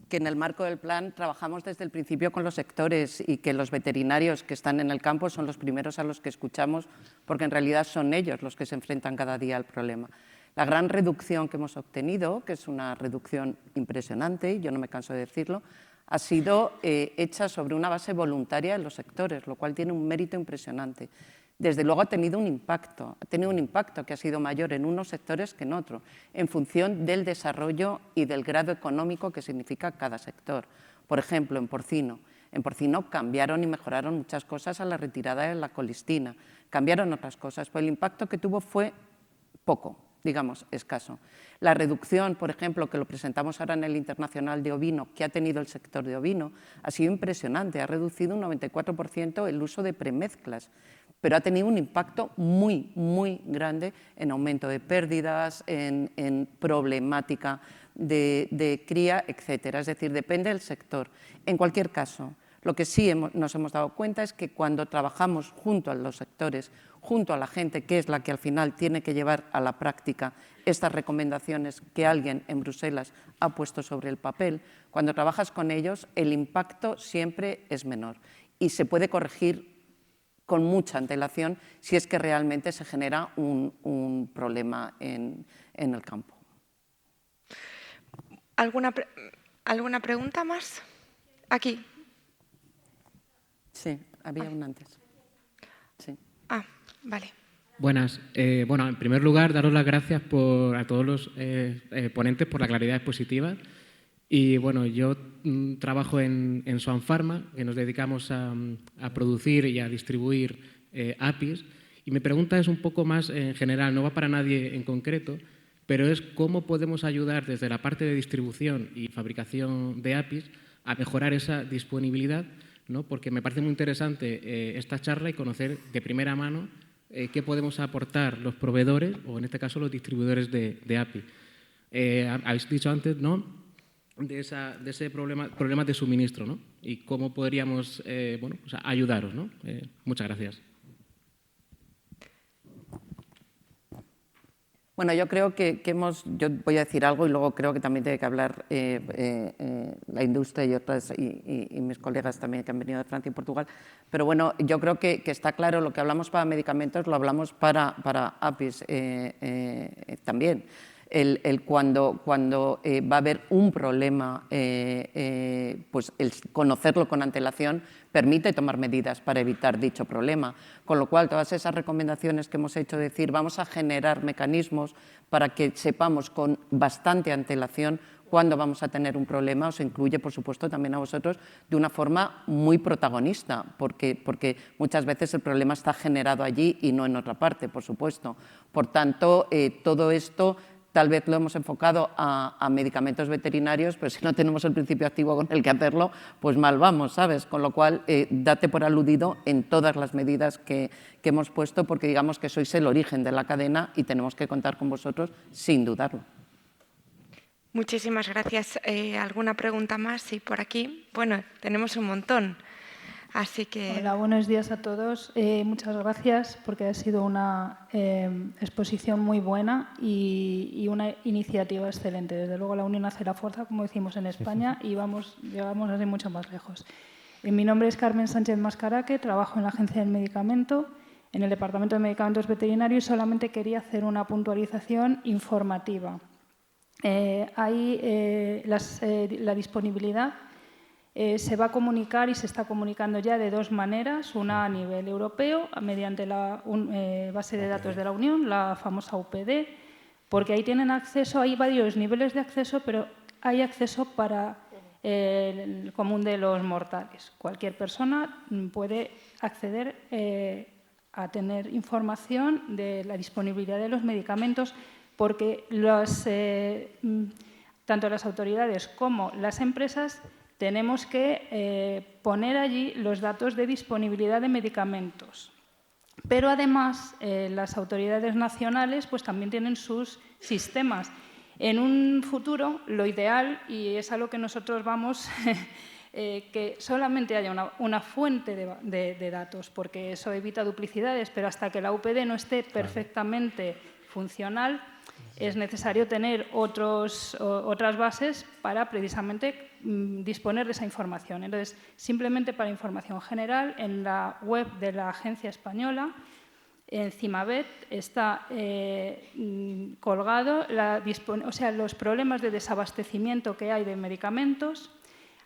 que en el marco del plan trabajamos desde el principio con los sectores y que los veterinarios que están en el campo son los primeros a los que escuchamos, porque en realidad son ellos los que se enfrentan cada día al problema. La gran reducción que hemos obtenido, que es una reducción impresionante, yo no me canso de decirlo, ha sido hecha sobre una base voluntaria en los sectores, lo cual tiene un mérito impresionante. Desde luego ha tenido un impacto que ha sido mayor en unos sectores que en otros, en función del desarrollo y del grado económico que significa cada sector. Por ejemplo, en porcino cambiaron y mejoraron muchas cosas a la retirada de la colistina, cambiaron otras cosas, pero el impacto que tuvo fue poco, digamos, escaso. La reducción, por ejemplo, que lo presentamos ahora en el Internacional de Ovino, que ha tenido el sector de ovino, ha sido impresionante, ha reducido un 94% el uso de premezclas, pero ha tenido un impacto muy, muy grande en aumento de pérdidas, en problemática de cría, etc. Es decir, depende del sector. En cualquier caso, lo que sí nos hemos dado cuenta es que cuando trabajamos junto a los sectores, junto a la gente que es la que al final tiene que llevar a la práctica estas recomendaciones que alguien en Bruselas ha puesto sobre el papel, cuando trabajas con ellos el impacto siempre es menor y se puede corregir con mucha antelación si es que realmente se genera un problema en el campo. ¿Alguna pregunta más? Aquí. Sí, había una antes. Sí. Ah, vale. Buenas. Bueno, en primer lugar, daros las gracias a todos los ponentes por la claridad expositiva. Y bueno, yo trabajo en Swan Pharma, que nos dedicamos a producir y a distribuir APIs. Y mi pregunta es un poco más en general, no va para nadie en concreto, pero es cómo podemos ayudar desde la parte de distribución y fabricación de APIs a mejorar esa disponibilidad, ¿no? Porque me parece muy interesante esta charla y conocer de primera mano qué podemos aportar los proveedores, o en este caso los distribuidores de API. Habéis dicho antes, ¿no?, de ese problema de suministro, ¿no? Y cómo podríamos ayudaros, ¿no? Muchas gracias. Bueno, yo creo que yo voy a decir algo y luego creo que también tiene que hablar la industria y otras y mis colegas también que han venido de Francia y Portugal. Pero bueno, yo creo que está claro, lo que hablamos para medicamentos lo hablamos para APIs también. Cuando va a haber un problema, pues el conocerlo con antelación permite tomar medidas para evitar dicho problema. Con lo cual, todas esas recomendaciones que hemos hecho, decir, vamos a generar mecanismos para que sepamos con bastante antelación cuándo vamos a tener un problema, os incluye, por supuesto, también a vosotros de una forma muy protagonista, porque muchas veces el problema está generado allí y no en otra parte, por supuesto. Por tanto, todo esto tal vez lo hemos enfocado a medicamentos veterinarios, pero si no tenemos el principio activo con el que hacerlo, pues mal vamos, ¿sabes? Con lo cual, date por aludido en todas las medidas que hemos puesto, porque digamos que sois el origen de la cadena y tenemos que contar con vosotros sin dudarlo. Muchísimas gracias. ¿Alguna pregunta más? Sí, por aquí. Bueno, tenemos un montón. Así que... Hola, buenos días a todos. Muchas gracias porque ha sido una exposición muy buena y una iniciativa excelente. Desde luego la unión hace la fuerza, como decimos en España, y llegamos así mucho más lejos. Mi nombre es Carmen Sánchez Mascaraque, trabajo en la Agencia del Medicamento, en el Departamento de Medicamentos Veterinarios, y solamente quería hacer una puntualización informativa. La disponibilidad se va a comunicar y se está comunicando ya de dos maneras, una a nivel europeo, mediante la base de datos de la Unión, la famosa UPD, porque ahí tienen acceso, hay varios niveles de acceso, pero hay acceso para el común de los mortales. Cualquier persona puede acceder a tener información de la disponibilidad de los medicamentos, porque tanto las autoridades como las empresas tenemos que poner allí los datos de disponibilidad de medicamentos. Pero además, las autoridades nacionales pues, también tienen sus sistemas. En un futuro, lo ideal, y es a lo que nosotros vamos, que solamente haya una fuente de datos, porque eso evita duplicidades, pero hasta que la UPD no esté perfectamente funcional, es necesario tener otras bases para precisamente disponer de esa información. Entonces, simplemente para información general, en la web de la Agencia Española, en Cimavet, está colgado los problemas de desabastecimiento que hay de medicamentos.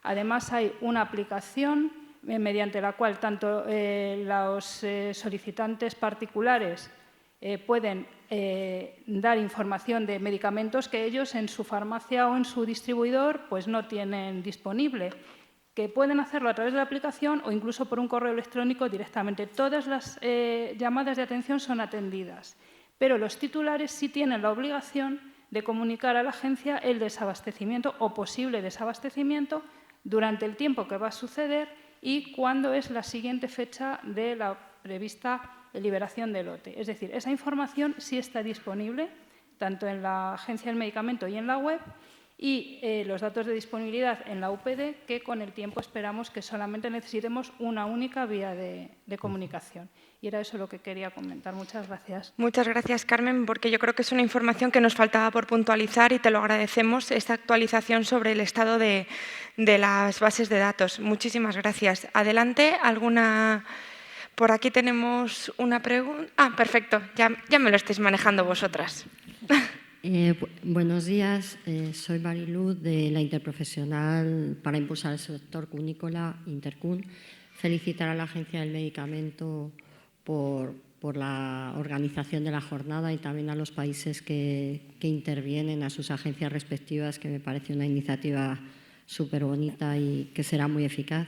Además, hay una aplicación mediante la cual tanto los solicitantes particulares pueden dar información de medicamentos que ellos en su farmacia o en su distribuidor pues no tienen disponible, que pueden hacerlo a través de la aplicación o incluso por un correo electrónico directamente. Todas las llamadas de atención son atendidas, pero los titulares sí tienen la obligación de comunicar a la agencia el desabastecimiento o posible desabastecimiento durante el tiempo que va a suceder y cuándo es la siguiente fecha de la prevista liberación de lote. Es decir, esa información sí está disponible tanto en la Agencia del Medicamento y en la web, y los datos de disponibilidad en la UPD, que con el tiempo esperamos que solamente necesitemos una única vía de comunicación. Y era eso lo que quería comentar. Muchas gracias. Muchas gracias, Carmen, porque yo creo que es una información que nos faltaba por puntualizar y te lo agradecemos, esta actualización sobre el estado de las bases de datos. Muchísimas gracias. Adelante, ¿alguna...? Por aquí tenemos una pregunta. Ah, perfecto, ya me lo estáis manejando vosotras. Buenos días, soy Mariluz de la Interprofesional para Impulsar el Sector Cunícola, Intercun. Felicitar a la Agencia del Medicamento por la organización de la jornada y también a los países que intervienen, a sus agencias respectivas, que me parece una iniciativa súper bonita y que será muy eficaz.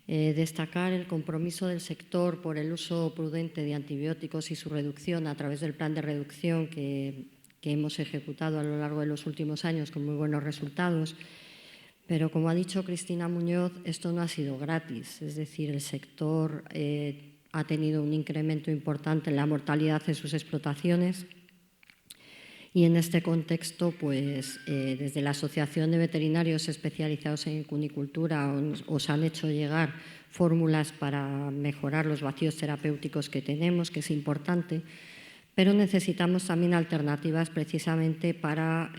Destacar el compromiso del sector por el uso prudente de antibióticos y su reducción a través del plan de reducción que hemos ejecutado a lo largo de los últimos años con muy buenos resultados. Pero, como ha dicho Cristina Muñoz, esto no ha sido gratis. Es decir, el sector ha tenido un incremento importante en la mortalidad en sus explotaciones. Y en este contexto, pues, desde la Asociación de Veterinarios Especializados en Cunicultura os han hecho llegar fórmulas para mejorar los vacíos terapéuticos que tenemos, que es importante, pero necesitamos también alternativas precisamente para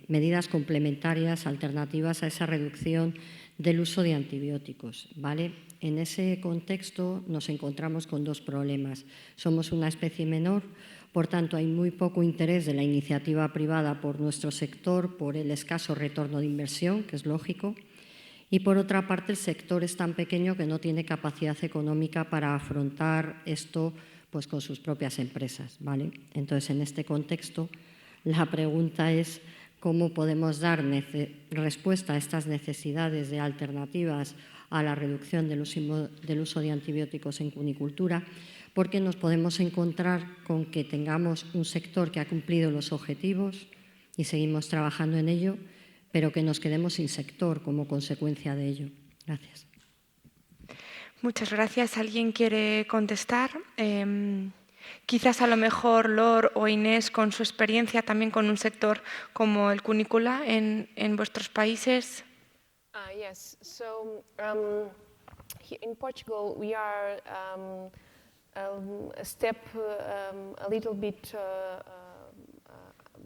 medidas complementarias, alternativas a esa reducción del uso de antibióticos, ¿vale? En ese contexto nos encontramos con dos problemas. Somos una especie menor, por tanto hay muy poco interés de la iniciativa privada por nuestro sector por el escaso retorno de inversión, que es lógico, y por otra parte el sector es tan pequeño que no tiene capacidad económica para afrontar esto pues, con sus propias empresas, ¿vale? Entonces, en este contexto, la pregunta es cómo podemos dar respuesta a estas necesidades de alternativas a la reducción del uso de antibióticos en cunicultura, porque nos podemos encontrar con que tengamos un sector que ha cumplido los objetivos y seguimos trabajando en ello, pero que nos quedemos sin sector como consecuencia de ello. Gracias. Muchas gracias. ¿Alguien quiere contestar? Quizás a lo mejor Lor o Inés, con su experiencia también con un sector como el cunícola en vuestros países. Yes. So in Portugal, we are a step a little bit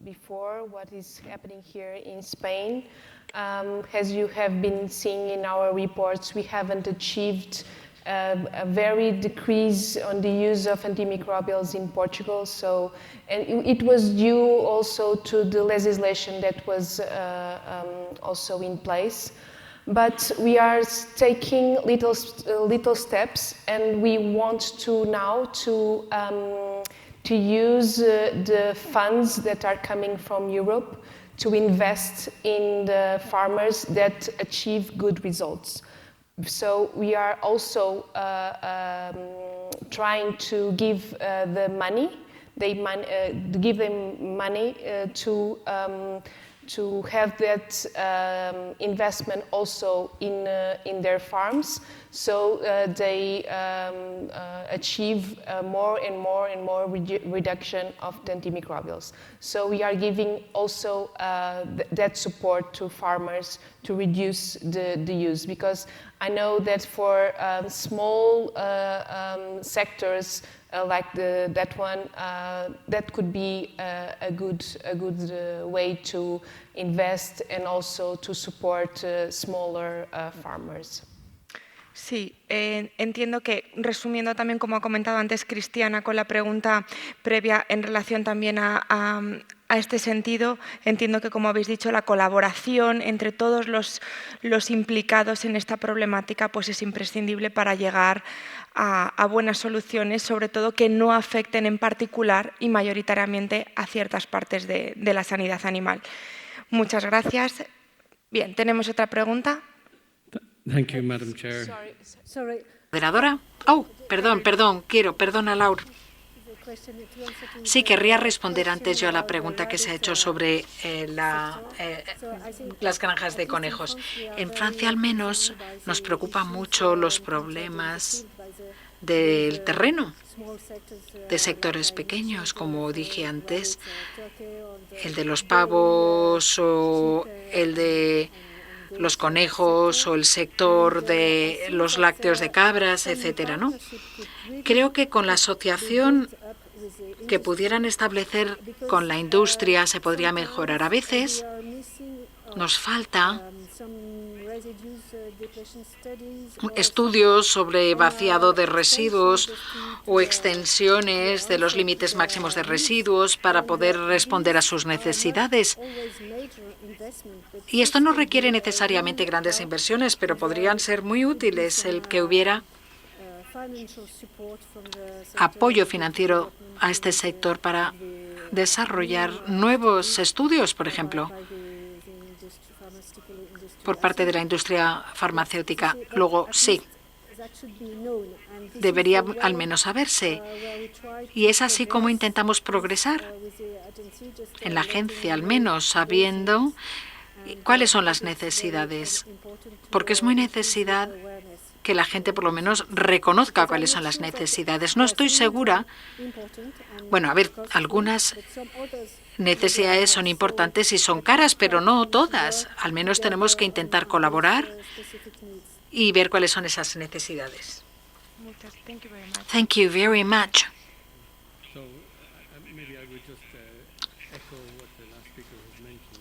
before what is happening here in Spain. As you have been seeing in our reports, we haven't achieved a very decrease on the use of antimicrobials in Portugal. So, and it was due also to the legislation that was also in place. But we are taking little steps, and we want to now to use the funds that are coming from Europe to invest in the farmers that achieve good results. So we are also trying to give the money, give them money to have that investment also in their farms, so they achieve more and more reduction of the antimicrobials. So we are giving also that support to farmers to reduce the use, because I know that for small sectors like that one, that could be a good way to invest and also to support smaller farmers. Sí, entiendo que, resumiendo también, como ha comentado antes Cristiana con la pregunta previa en relación también a este sentido, entiendo que, como habéis dicho, la colaboración entre todos los implicados en esta problemática pues es imprescindible para llegar a buenas soluciones, sobre todo que no afecten en particular y mayoritariamente a ciertas partes de la sanidad animal. Muchas gracias. Bien, ¿tenemos otra pregunta? Thank you, Madam Chair. ¿Moderadora? Oh, perdona, Laura. Sí, querría responder antes yo a la pregunta que se ha hecho sobre las granjas de conejos. En Francia, al menos, nos preocupan mucho los problemas del terreno, de sectores pequeños, como dije antes, el de los pavos o el de los conejos o el sector de los lácteos de cabras, etcétera, ¿no? Creo que con la asociación que pudieran establecer con la industria se podría mejorar. A veces nos falta estudios sobre vaciado de residuos o extensiones de los límites máximos de residuos para poder responder a sus necesidades. Y esto no requiere necesariamente grandes inversiones, pero podrían ser muy útiles el que hubiera apoyo financiero a este sector para desarrollar nuevos estudios, por ejemplo, por parte de la industria farmacéutica. Luego, sí, debería al menos saberse. Y es así como intentamos progresar en la agencia, al menos sabiendo cuáles son las necesidades, porque es muy necesidad que la gente por lo menos reconozca cuáles son las necesidades. No estoy segura. Bueno, a ver, algunas necesidades son importantes y son caras, pero no todas. Al menos tenemos que intentar colaborar y ver cuáles son esas necesidades. Thank you very much.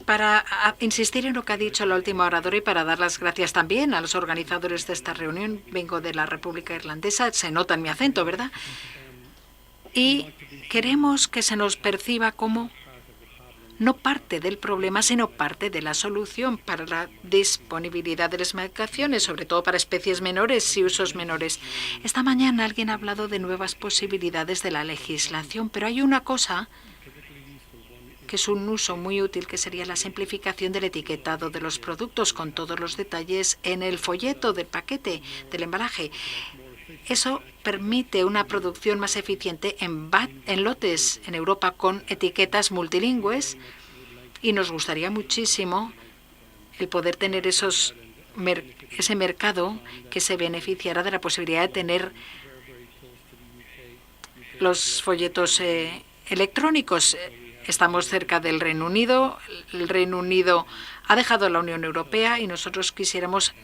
para insistir en lo que ha dicho la última oradora y para dar las gracias también a los organizadores de esta reunión. Vengo de la República Irlandesa, se nota en mi acento, ¿verdad? Y queremos que se nos perciba como no parte del problema, sino parte de la solución para la disponibilidad de las medicaciones, sobre todo para especies menores y usos menores. Esta mañana alguien ha hablado de nuevas posibilidades de la legislación, pero hay una cosa que es un uso muy útil, que sería la simplificación del etiquetado de los productos con todos los detalles en el folleto del paquete, del embalaje. Eso permite una producción más eficiente en lotes en Europa con etiquetas multilingües y nos gustaría muchísimo el poder tener ese mercado que se beneficiará de la posibilidad de tener los folletos electrónicos. Estamos cerca del Reino Unido. El Reino Unido ha dejado la Unión Europea y nosotros quisiéramos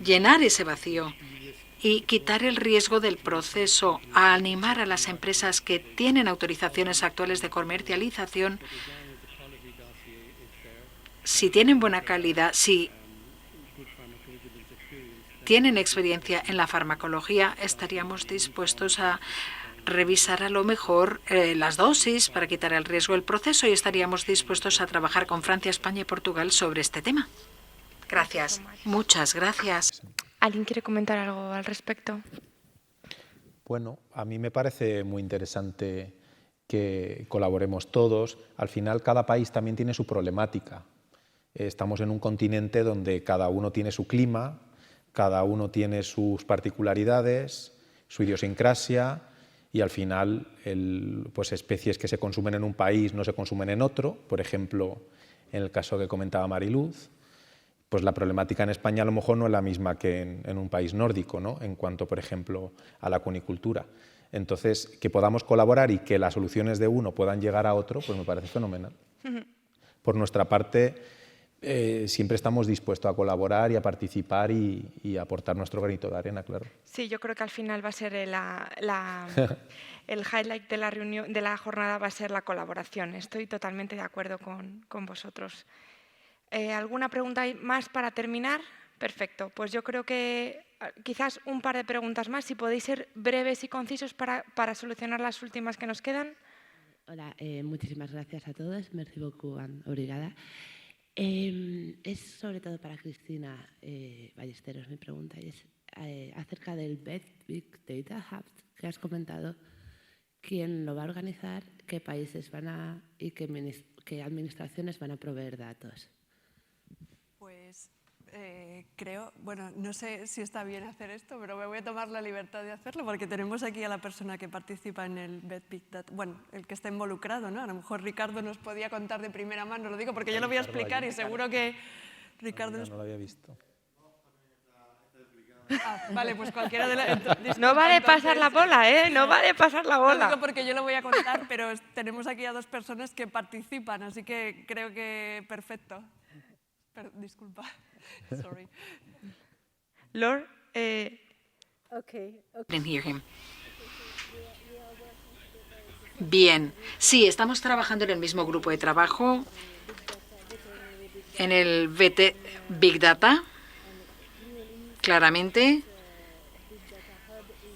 llenar ese vacío y quitar el riesgo del proceso, a animar a las empresas que tienen autorizaciones actuales de comercialización, si tienen buena calidad, si tienen experiencia en la farmacología, estaríamos dispuestos a revisar a lo mejor las dosis para quitar el riesgo del proceso y estaríamos dispuestos a trabajar con Francia, España y Portugal sobre este tema. Gracias. Muchas gracias. ¿Alguien quiere comentar algo al respecto? Bueno, a mí me parece muy interesante que colaboremos todos. Al final, cada país también tiene su problemática. Estamos en un continente donde cada uno tiene su clima, cada uno tiene sus particularidades, su idiosincrasia, y al final pues especies que se consumen en un país no se consumen en otro. Por ejemplo, en el caso que comentaba Mariluz, pues la problemática en España a lo mejor no es la misma que en un país nórdico, ¿no? En cuanto, por ejemplo, a la cunicultura. Entonces, que podamos colaborar y que las soluciones de uno puedan llegar a otro, pues me parece fenomenal. Por nuestra parte, siempre estamos dispuestos a colaborar y a participar y a aportar nuestro granito de arena, claro. Sí, yo creo que al final va a ser el highlight de la reunión, de la jornada, va a ser la colaboración. Estoy totalmente de acuerdo con vosotros. ¿Alguna pregunta más para terminar? Perfecto. Pues yo creo que quizás un par de preguntas más, si podéis ser breves y concisos para solucionar las últimas que nos quedan. Hola, muchísimas gracias a todos. Merci beaucoup, obrigada. Es sobre todo para Cristina Ballesteros mi pregunta, y es acerca del Big Data Hub que has comentado. ¿Quién lo va a organizar? ¿Qué países y qué administraciones van a proveer datos? Pues creo, bueno, no sé si está bien hacer esto, pero me voy a tomar la libertad de hacerlo porque tenemos aquí a la persona que participa en el Big Data, bueno, el que está involucrado, ¿no? A lo mejor Ricardo nos podía contar de primera mano, lo digo porque yo lo voy a explicar y seguro que Ricardo nos... No lo había visto. Ah, vale, pues cualquiera de las... No vale pasar la bola, ¿eh? No vale pasar la bola. Lo digo porque yo lo voy a contar, pero tenemos aquí a dos personas que participan, así que creo que perfecto. Disculpa. Sorry. Lord, Bien, sí, estamos trabajando en el mismo grupo de trabajo, en el Big Data, claramente.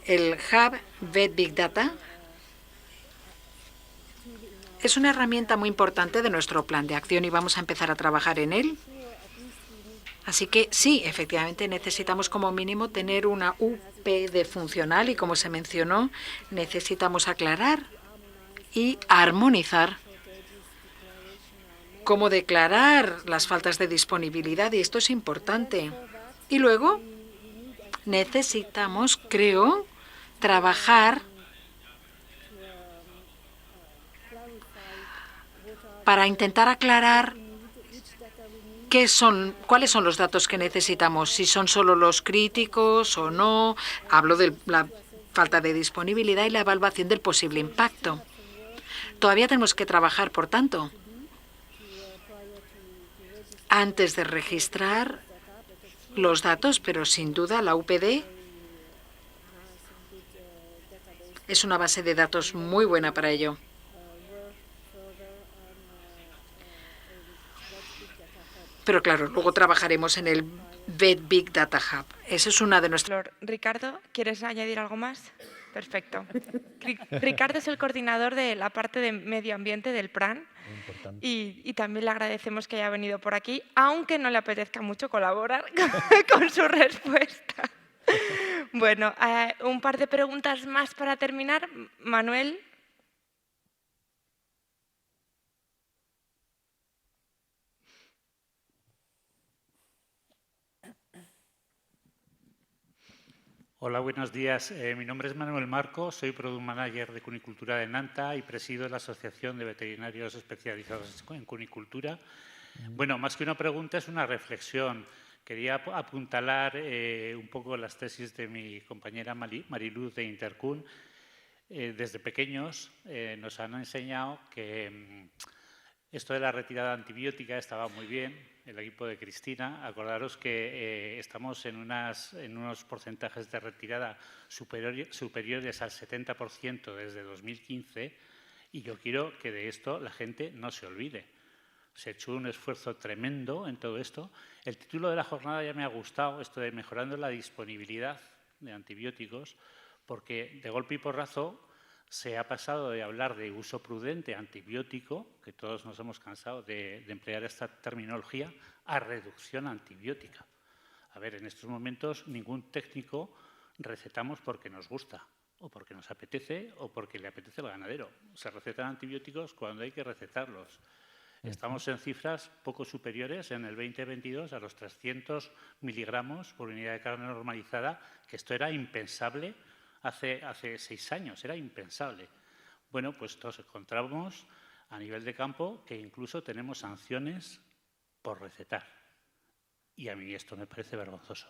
El Hub VET Big Data es una herramienta muy importante de nuestro plan de acción y vamos a empezar a trabajar en él. Así que sí, efectivamente necesitamos como mínimo tener una UPD funcional y, como se mencionó, necesitamos aclarar y armonizar cómo declarar las faltas de disponibilidad, y esto es importante. Y luego necesitamos, creo, trabajar para intentar aclarar cuáles son los datos que necesitamos, si son solo los críticos o no. Hablo de la falta de disponibilidad y la evaluación del posible impacto. Todavía tenemos que trabajar, por tanto, antes de registrar los datos, pero sin duda la UPD es una base de datos muy buena para ello. Pero claro, luego trabajaremos en el VET Big Data Hub. Esa es una de nuestras... Ricardo, ¿quieres añadir algo más? Perfecto. Ricardo es el coordinador de la parte de medio ambiente del PRAN y también le agradecemos que haya venido por aquí, aunque no le apetezca mucho colaborar con su respuesta. Bueno, un par de preguntas más para terminar. Manuel. Hola, buenos días. Mi nombre es Manuel Marco, soy Product Manager de Cunicultura de Nanta y presido la Asociación de Veterinarios Especializados en Cunicultura. Bueno, más que una pregunta, es una reflexión. Quería apuntalar un poco las tesis de mi compañera Mariluz de Intercun. Desde pequeños nos han enseñado que esto de la retirada antibiótica estaba muy bien. El equipo de Cristina, acordaros que estamos en unos porcentajes de retirada superiores al 70% desde 2015 y yo quiero que de esto la gente no se olvide. Se ha hecho un esfuerzo tremendo en todo esto. El título de la jornada ya me ha gustado, esto de mejorando la disponibilidad de antibióticos, porque de golpe y porrazo se ha pasado de hablar de uso prudente antibiótico, que todos nos hemos cansado de emplear esta terminología, a reducción antibiótica. A ver, en estos momentos ningún técnico recetamos porque nos gusta, o porque nos apetece, o porque le apetece al ganadero. Se recetan antibióticos cuando hay que recetarlos. Estamos en cifras poco superiores en el 2022 a los 300 miligramos por unidad de carne normalizada, que esto era impensable hace 6 años, era impensable. Bueno, pues nos encontramos a nivel de campo que incluso tenemos sanciones por recetar. Y a mí esto me parece vergonzoso.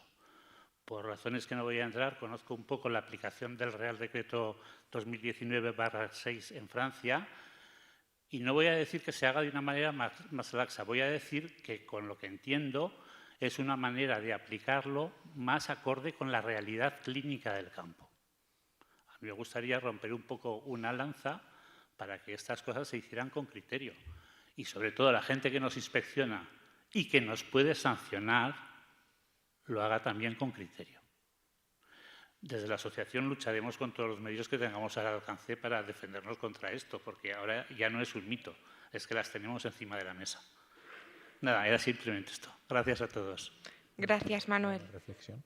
Por razones que no voy a entrar, conozco un poco la aplicación del Real Decreto 2019/6 en Francia y no voy a decir que se haga de una manera más laxa, voy a decir que con lo que entiendo es una manera de aplicarlo más acorde con la realidad clínica del campo. A mí me gustaría romper un poco una lanza para que estas cosas se hicieran con criterio y sobre todo la gente que nos inspecciona y que nos puede sancionar lo haga también con criterio. Desde la asociación lucharemos con todos los medios que tengamos al alcance para defendernos contra esto, porque ahora ya no es un mito, es que las tenemos encima de la mesa. Nada, era simplemente esto. Gracias a todos. Gracias, Manuel. Reflexión.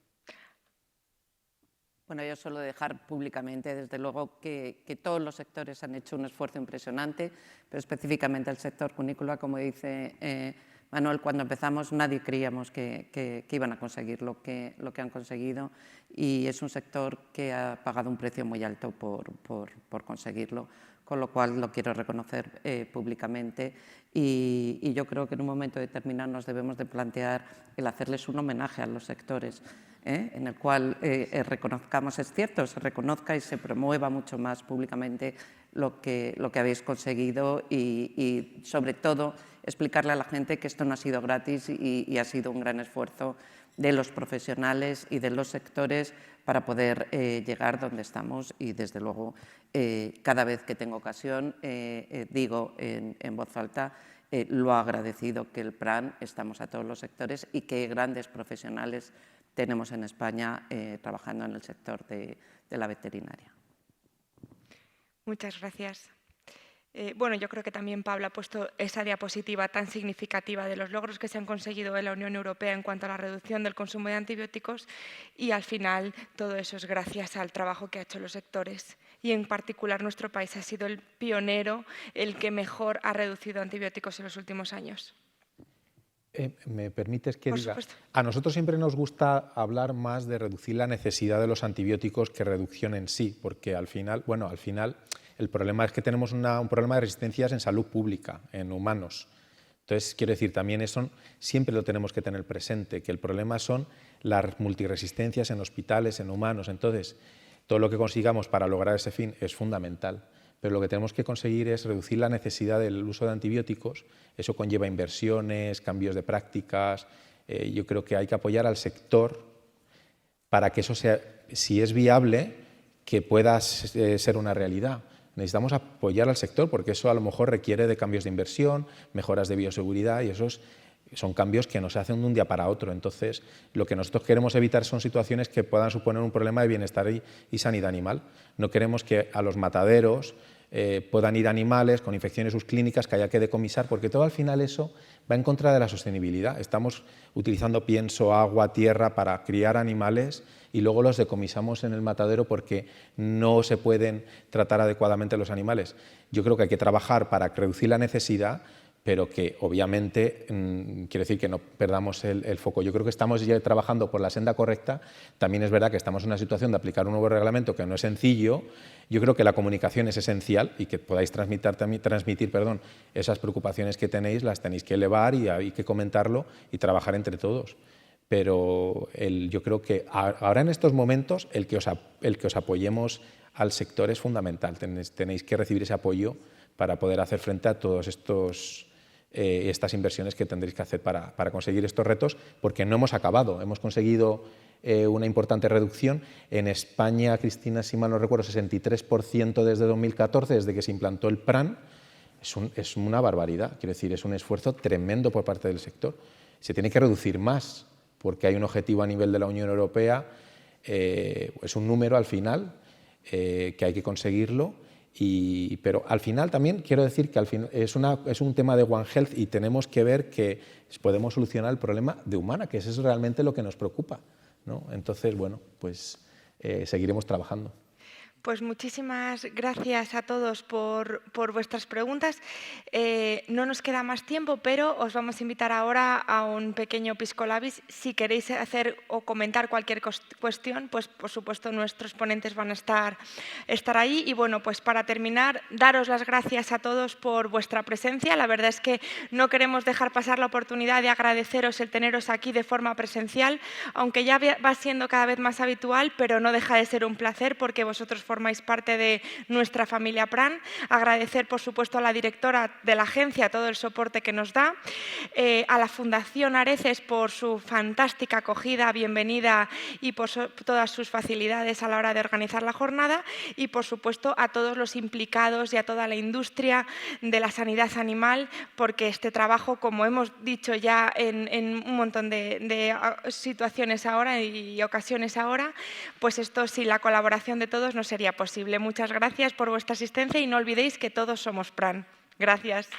Bueno, yo suelo dejar públicamente, desde luego, que todos los sectores han hecho un esfuerzo impresionante, pero específicamente el sector cunícola, como dice Manuel, cuando empezamos nadie creíamos que iban a conseguir lo que han conseguido y es un sector que ha pagado un precio muy alto por conseguirlo, con lo cual lo quiero reconocer públicamente y yo creo que en un momento determinado nos debemos de plantear el hacerles un homenaje a los sectores, en el cual reconozcamos, es cierto, se reconozca y se promueva mucho más públicamente lo que habéis conseguido y sobre todo explicarle a la gente que esto no ha sido gratis y ha sido un gran esfuerzo de los profesionales y de los sectores para poder llegar donde estamos y desde luego cada vez que tengo ocasión digo en voz alta lo agradecido que el PRAN estamos a todos los sectores y qué grandes profesionales tenemos en España trabajando en el sector de la veterinaria. Muchas gracias. Bueno, yo creo que también Pablo ha puesto esa diapositiva tan significativa de los logros que se han conseguido en la Unión Europea en cuanto a la reducción del consumo de antibióticos y al final todo eso es gracias al trabajo que han hecho los sectores y en particular nuestro país ha sido el pionero, el que mejor ha reducido antibióticos en los últimos años. ¿Me permites que Por diga? supuesto. A nosotros siempre nos gusta hablar más de reducir la necesidad de los antibióticos que reducción en sí, porque al final el problema es que tenemos un problema de resistencias en salud pública, en humanos. Entonces, quiero decir, también eso siempre lo tenemos que tener presente, que el problema son las multiresistencias en hospitales, en humanos. Entonces, todo lo que consigamos para lograr ese fin es fundamental. Pero lo que tenemos que conseguir es reducir la necesidad del uso de antibióticos. Eso conlleva inversiones, cambios de prácticas. Yo creo que hay que apoyar al sector para que eso sea, si es viable, que pueda ser una realidad. Necesitamos apoyar al sector porque eso a lo mejor requiere de cambios de inversión, mejoras de bioseguridad y eso es Son cambios que no se hacen de un día para otro. Entonces, lo que nosotros queremos evitar son situaciones que puedan suponer un problema de bienestar y sanidad animal. No queremos que a los mataderos puedan ir animales con infecciones subclínicas que haya que decomisar, porque todo al final eso va en contra de la sostenibilidad. Estamos utilizando pienso, agua, tierra para criar animales y luego los decomisamos en el matadero porque no se pueden tratar adecuadamente los animales. Yo creo que hay que trabajar para reducir la necesidad, pero que obviamente quiere decir que no perdamos el foco. Yo creo que estamos ya trabajando por la senda correcta. También es verdad que estamos en una situación de aplicar un nuevo reglamento que no es sencillo. Yo creo que la comunicación es esencial y que podáis transmitir esas preocupaciones que tenéis, las tenéis que elevar y hay que comentarlo y trabajar entre todos. Pero yo creo que ahora en estos momentos el que os apoyemos al sector es fundamental. Tenéis que recibir ese apoyo para poder hacer frente a todos estas inversiones que tendréis que hacer para conseguir estos retos, porque no hemos acabado. Hemos conseguido una importante reducción. En España, Cristina, si mal no recuerdo, 63% desde 2014, desde que se implantó el PRAN. Es una barbaridad, quiero decir, es un esfuerzo tremendo por parte del sector. Se tiene que reducir más, porque hay un objetivo a nivel de la Unión Europea, es un número al final, que hay que conseguirlo. Pero al final también quiero decir que al final es un tema de One Health y tenemos que ver que podemos solucionar el problema de Humana, que eso es realmente lo que nos preocupa, ¿no? Entonces, bueno, pues seguiremos trabajando. Pues muchísimas gracias a todos por vuestras preguntas. No nos queda más tiempo, pero os vamos a invitar ahora a un pequeño piscolabis. Si queréis hacer o comentar cualquier cuestión, pues por supuesto nuestros ponentes van a estar ahí. Y bueno, pues para terminar, daros las gracias a todos por vuestra presencia. La verdad es que no queremos dejar pasar la oportunidad de agradeceros el teneros aquí de forma presencial, aunque ya va siendo cada vez más habitual, pero no deja de ser un placer porque vosotros formáis parte de nuestra familia PRAN. Agradecer, por supuesto, a la directora de la agencia todo el soporte que nos da, a la Fundación Areces por su fantástica acogida, bienvenida y por todas sus facilidades a la hora de organizar la jornada y, por supuesto, a todos los implicados y a toda la industria de la sanidad animal, porque este trabajo, como hemos dicho ya en un montón de situaciones ahora y ocasiones ahora, pues esto sin la colaboración de todos no sería posible. Muchas gracias por vuestra asistencia y no olvidéis que todos somos PRAN. Gracias.